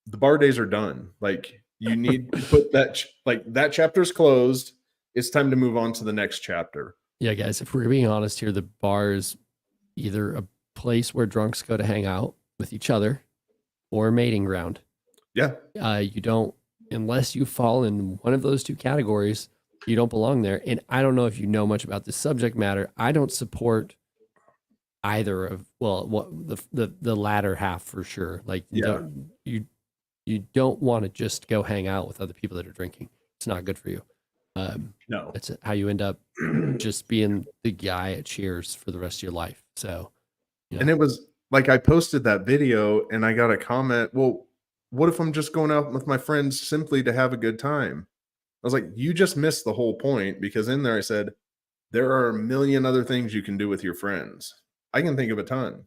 the bar days are done. Like you need to put that chapter's closed. It's time to move on to the next chapter. Yeah, guys, if we're being honest here, the bar is either a place where drunks go to hang out with each other or a mating ground. Yeah. You don't, unless you fall in one of those two categories, you don't belong there. And I don't know if you know much about this subject matter. I don't support either of, well, what the latter half for sure. Like you don't want to just go hang out with other people that are drinking. It's not good for you. No. That's how you end up just being the guy at Cheers for the rest of your life. So, you know. And it was like I posted that video and I got a comment, well, what if I'm just going out with my friends simply to have a good time? I was like, you just missed the whole point, because in there I said, there are a million other things you can do with your friends. I can think of a ton.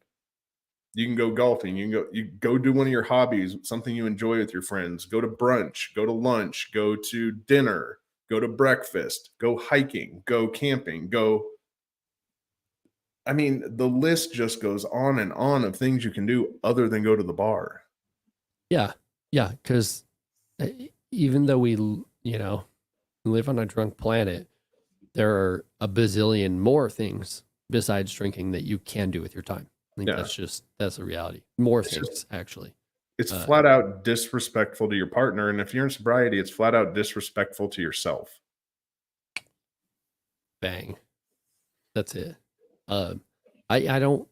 You can go golfing, you go do one of your hobbies, something you enjoy with your friends, go to brunch, go to lunch, go to dinner, go to breakfast, go hiking, go camping, I mean, the list just goes on and on of things you can do other than go to the bar. Yeah. Yeah. Because even though we live on a drunk planet, there are a bazillion more things besides drinking that you can do with your time. I think Yeah. that's a reality. More It's things, just actually. it's Uh, flat out disrespectful to your partner, and if you're in sobriety, it's flat out disrespectful to yourself. Bang. That's it. Um, I don't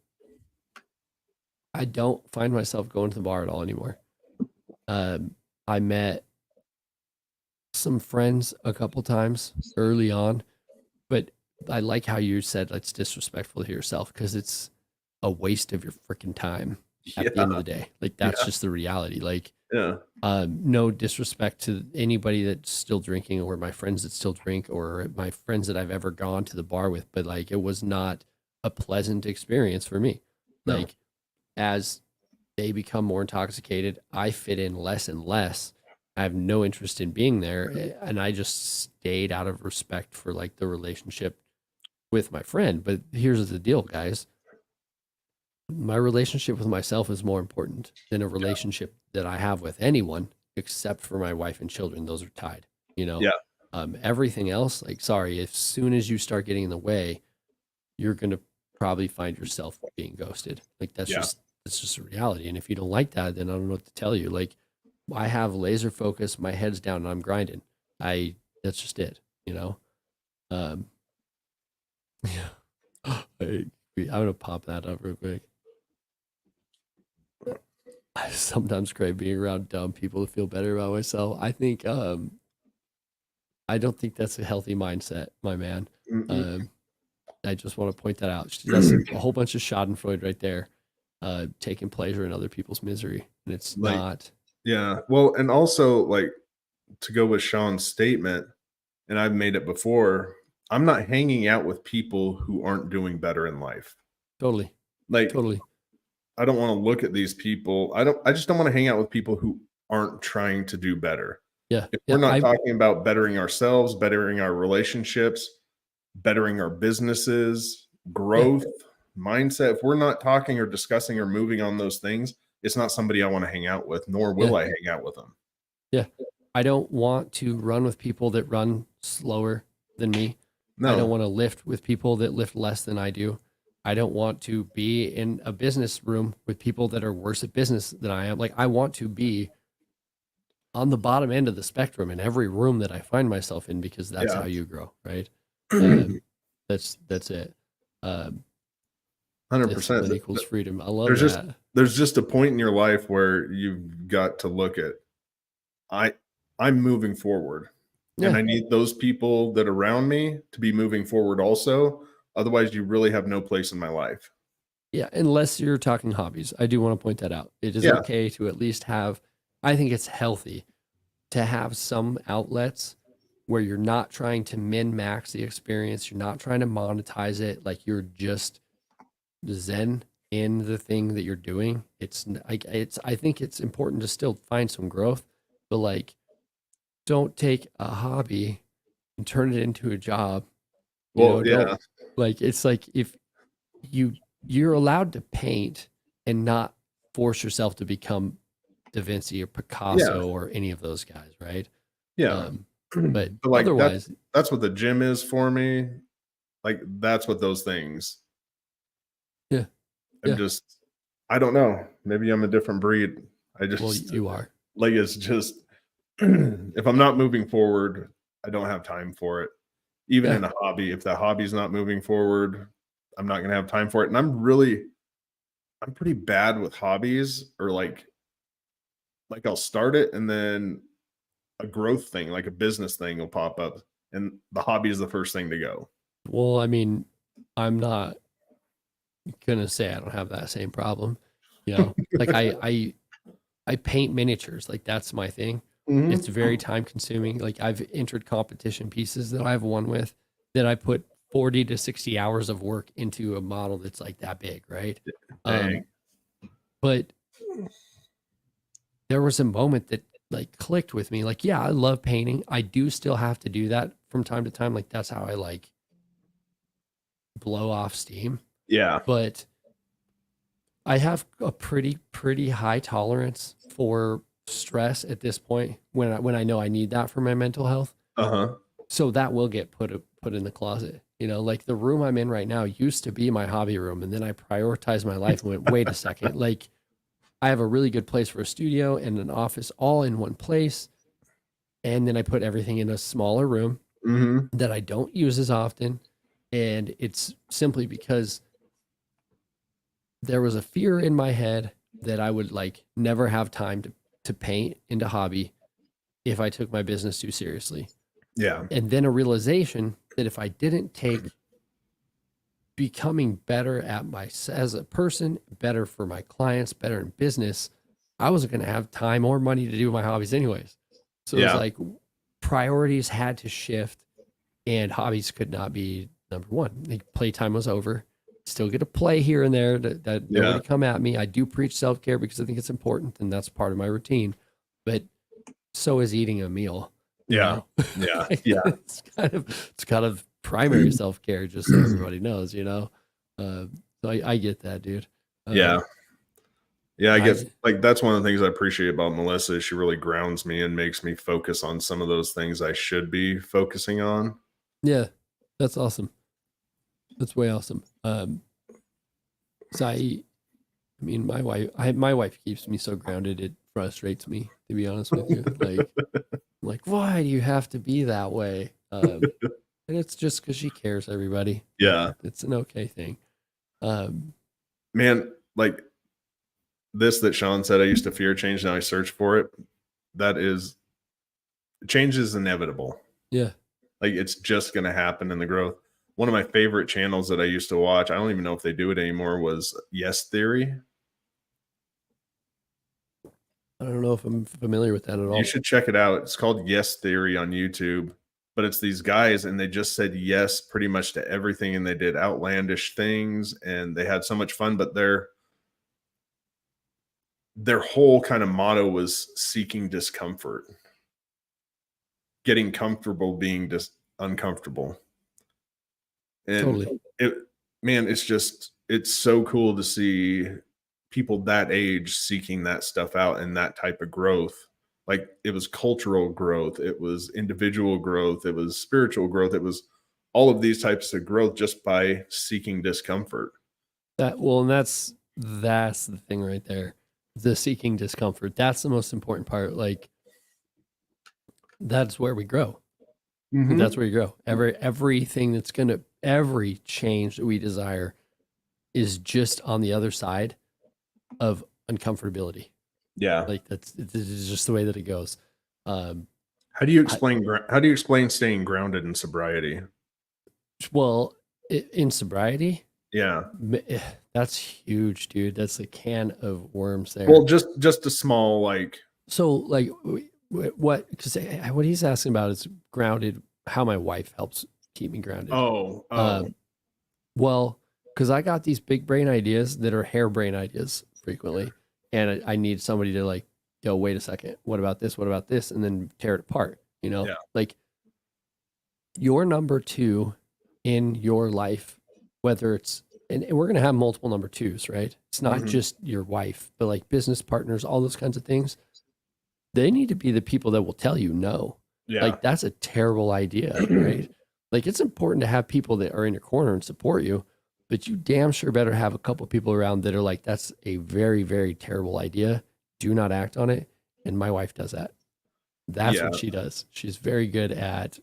find myself going to the bar at all anymore. I met some friends a couple times early on, but I like how you said it's disrespectful to yourself because it's a waste of your freaking time at the Yeah, end of the day. Like that's yeah, just the reality. Like, yeah, no disrespect to anybody that's still drinking or my friends that still drink or my friends that I've ever gone to the bar with, but like it was not a pleasant experience for me. no, Like as they become more intoxicated, I fit in less and less. I have no interest in being there, and I just stayed out of respect for like the relationship with my friend. But here's the deal, guys. My relationship with myself is more important than a relationship that I have with anyone except for my wife and children. Those are tied, you know. yeah, Everything else, like, sorry, as soon as you start getting in the way, you're gonna probably find yourself being ghosted. Like yeah, that's just a reality. And if you don't like that, then I don't know what to tell you. Like I have laser focus, my head's down, and I'm grinding. I That's just it, you know. Um, yeah. I'm gonna pop that up real quick. I sometimes crave being around dumb people to feel better about myself. I don't think that's a healthy mindset, my man. mm-mm. Um, I just want to point that out. That's a whole bunch of Schadenfreude right there, taking pleasure in other people's misery, and it's Like, not. yeah. Well, and also like to go with Sean's statement, and I've made it before. I'm not hanging out with people who aren't doing better in life. Totally, Like, totally. I don't want to look at these people. I just don't want to hang out with people who aren't trying to do better. Yeah, If we're yeah. not talking about bettering ourselves, bettering our relationships, bettering our businesses, Yeah, growth, mindset, if we're not talking or discussing or moving on those things, it's not somebody I want to hang out with, nor yeah, will I hang out with them. yeah. I don't want to run with people that run slower than me. I don't No. want to lift with people that lift less than I do. I don't want to be in a business room with people that are worse at business than I am. Like I want to be on the bottom end of the spectrum in every room that I find myself in because that's Yeah. how you grow, right? Um, that's it. Um, Discipline 100%. equals freedom. I love There's just that. there's just a point in your life where you've got to look at I I'm moving forward, and Yeah, I need those people that are around me to be moving forward also. Otherwise, you really have no place in my life. yeah. Unless you're talking hobbies, I do want to point that out. It is Yeah. okay to at least have. I think it's healthy to have some outlets where you're not trying to min max the experience. You're not trying to monetize it. Like you're just zen in the thing that you're doing. Like it's. I think it's important to still find some growth, but like don't take a hobby and turn it into a job. You Well, know, don't yeah. like it's like if you you're allowed to paint and not force yourself to become Da Vinci or Yeah. Picasso or any of those guys, right? Yeah. Um, but But, like, otherwise, that's what the gym is for me. Like, that's what those things yeah, I'm yeah. just I don't know. Maybe I'm a different breed. I Well, just you are. like, it's just if I'm not moving forward, I don't have time for it. Even Yeah. in a hobby, if that hobby's not moving forward, I'm not gonna have time for it, and I'm pretty bad with hobbies or, like, I'll start it and then a growth thing, like a business thing will pop up, and the hobby is the first thing to go. Well, I mean, I'm not gonna say I don't have that same problem. You know, like I paint miniatures. Like that's my thing. It's Mhm. very time consuming. Like I've entered competition pieces that I've won with that I put 40 to 60 hours of work into a model that's like that big, right? Dang. Um, but there was a moment that like clicked with me. Like, yeah, I love painting. I do still have to do that from time to time. Like that's how I like blow off steam. Yeah. But I have a pretty high tolerance for stress at this point when I know I need that for my mental health. Uh-huh. So that will get put in the closet. Like the room I'm in right now used to be my hobby room. And then I prioritized my life and went, wait a second, like I have a really good place for a studio and an office all in one place. And then I put everything in a smaller room Mm-hmm. that I don't use as often. And it's simply because there was a fear in my head that I would like never have time to paint into hobby if I took my business too seriously. Yeah. And then a realization that if I didn't take becoming better as a person, better for my clients, better in business, I wasn't going to have time or money to do my hobbies anyways. So it was Yeah. like priorities had to shift and hobbies could not be number one. Like playtime was over. Still get to play here and there that Yeah. nobody come at me. I do preach self-care because I think it's important and that's part of my routine. But so is eating a meal. Yeah. Yeah. Yeah. It's kind of primary self-care, just so everybody knows, so I get that, dude. Yeah. Yeah. I guess I like that's one of the things I appreciate about Melissa is she really grounds me and makes me focus on some of those things I should be focusing on. Yeah, that's awesome. That's way awesome. So my wife keeps me so grounded it frustrates me, to be honest with you. Like I'm like, why do you have to be that way? And it's just because she cares, everybody. Yeah. It's an okay thing. Um, Man, like this that Sean said, I used to fear change. Now I search for it. Change is inevitable. yeah. Like it's just going to happen in the growth. One of my favorite channels that I used to watch, I don't even know if they do it anymore, was Yes Theory. I don't know if I'm familiar with that at all. You should check it out. It's called Yes Theory on YouTube, but it's these guys and they just said yes pretty much to everything and they did outlandish things and they had so much fun, but their whole kind of motto was seeking discomfort, getting comfortable being just uncomfortable. And Totally. it's so cool to see people that age seeking that stuff out and that type of growth. Like it was cultural growth, it was individual growth, it was spiritual growth, it was all of these types of growth just by seeking discomfort. And that's the thing right there. The seeking discomfort. That's the most important part. Like that's where we grow. Mm-hmm. That's where you grow. Everything every change that we desire is just on the other side of uncomfortability. Yeah. Like it's just the way that it goes. How do you explain staying grounded in sobriety? Well, in sobriety, Yeah. that's huge, dude. That's a can of worms there. Well, just a small like. So like what? Because what he's asking about is grounded. How my wife helps keep me grounded. Well, because I got these big brain ideas that are harebrained ideas frequently, and I need somebody to like go, wait a second, what about this? What about this? And then tear it apart. Yeah. Like your number two in your life, whether it's and we're gonna have multiple number twos, right? It's not just your wife, but like business partners, all those kinds of things. They need to be the people that will tell you no. Yeah. Like that's a terrible idea, right? Like it's important to have people that are in your corner and support you, but you damn sure better have a couple people around that are like, that's a very, very terrible idea. Do not act on it. And my wife does that. That's what she does. She's very good at,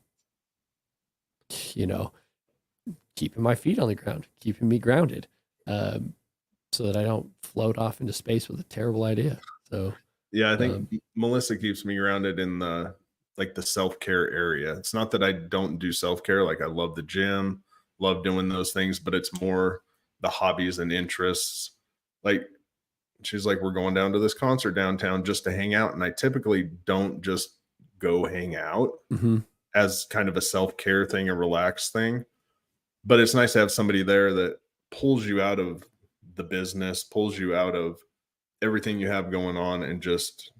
keeping my feet on the ground, keeping me grounded, so that I don't float off into space with a terrible idea. So yeah, I think Melissa keeps me grounded in the self-care area. It's not that I don't do self-care. Like I love the gym, love doing those things, but it's more the hobbies and interests. Like she's like, we're going down to this concert downtown just to hang out. And I typically don't just go hang out as kind of a self-care thing, a relaxed thing. But it's nice to have somebody there that pulls you out of the business, pulls you out of everything you have going on and just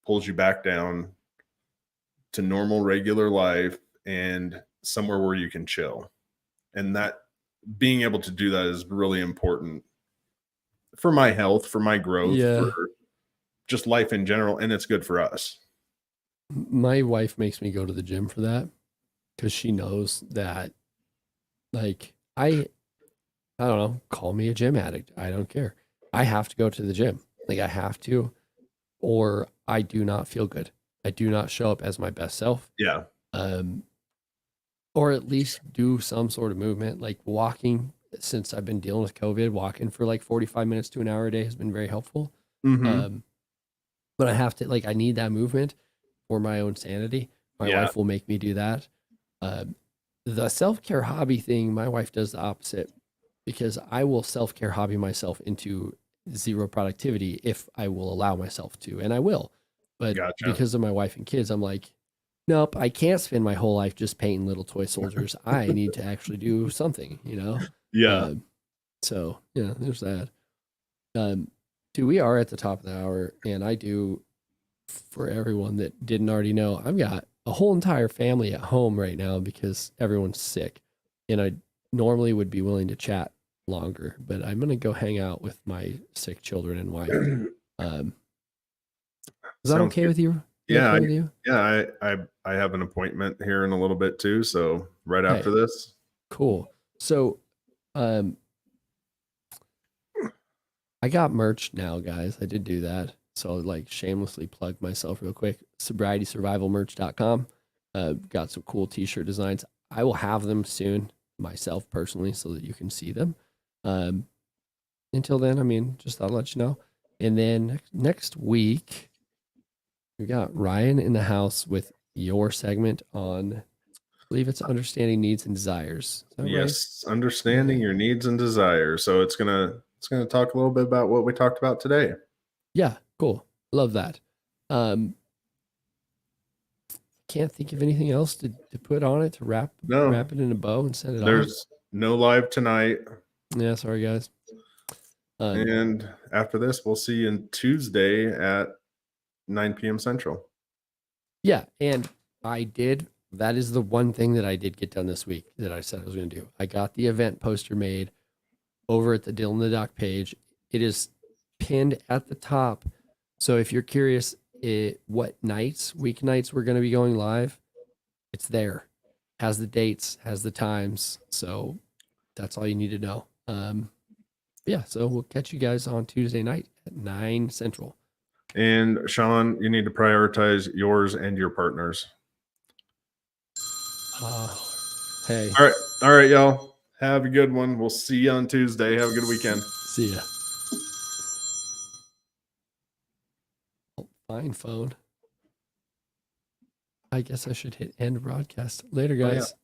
pulls you back down to normal, regular life and somewhere where you can chill. And that being able to do that is really important for my health, for my growth, for just life in general. And it's good for us. My wife makes me go to the gym for that because she knows that Like I don't know, call me a gym addict. I don't care. I have to go to the gym. Like I have to, or I do not feel good. I do not show up as my best self. Yeah. Um, or at least do some sort of movement, like walking. Since I've been dealing with COVID, walking for like 45 minutes to an hour a day has been very helpful. Mm-hmm. Um, but I have to, like, I need that movement for my own sanity. My Yeah. wife will make me do that. Um, the self care hobby thing, my wife does the opposite because I will self care hobby myself into zero productivity if I will allow myself to, and I will. But Gotcha. because of my wife and kids, I'm like, nope, I can't spend my whole life just painting little toy soldiers. I need to actually do something, you know? Yeah. Um, so, yeah, there's that. Um, Dude, we are at the top of the hour, and I do, for everyone that didn't already know, I've got a whole entire family at home right now because everyone's sick. And I normally would be willing to chat longer, but I'm going to go hang out with my sick children and wife. Um, is that Sounds okay good. with you? Be Yeah. okay with you? I have an appointment here in a little bit too. So right after Hey, this. cool. So, um, I got merch now, guys. I did do that. So like shamelessly plug myself real quick. SobrietySurvivalMerch.com. Got some cool t-shirt designs. I will have them soon myself personally so that you can see them. Um, until then, I mean, just thought I'd let you know. And then next week, we got Ryan in the house with your segment on, I believe it's understanding needs and desires. Is that right? Yes, understanding your needs and desires. So it's gonna talk a little bit about what we talked about today. Yeah, cool. Love that. Um, can't think of anything else to put on it to No, wrap it in a bow and send it off. there's no live tonight. Yeah, sorry guys. Um, And after this, we'll see you on Tuesday at 9 p.m. Central. yeah, and I did. That is the one thing that I did get done this week that I said I was going to do. I got the event poster made over at the Dillon the Doc page. It is pinned at the top. So if you're curious what nights, weeknights we're going to be going live, it's there. Has the dates, has the times. So that's all you need to know. Yeah, so we'll catch you guys on Tuesday night at 9 Central. And Sean, you need to prioritize yours and your partners. Hey, All right, y'all. Have a good one. We'll see you on Tuesday. Have a good weekend. see ya. Oh, fine phone. I guess I should hit end broadcast. Later, Oh yeah. guys.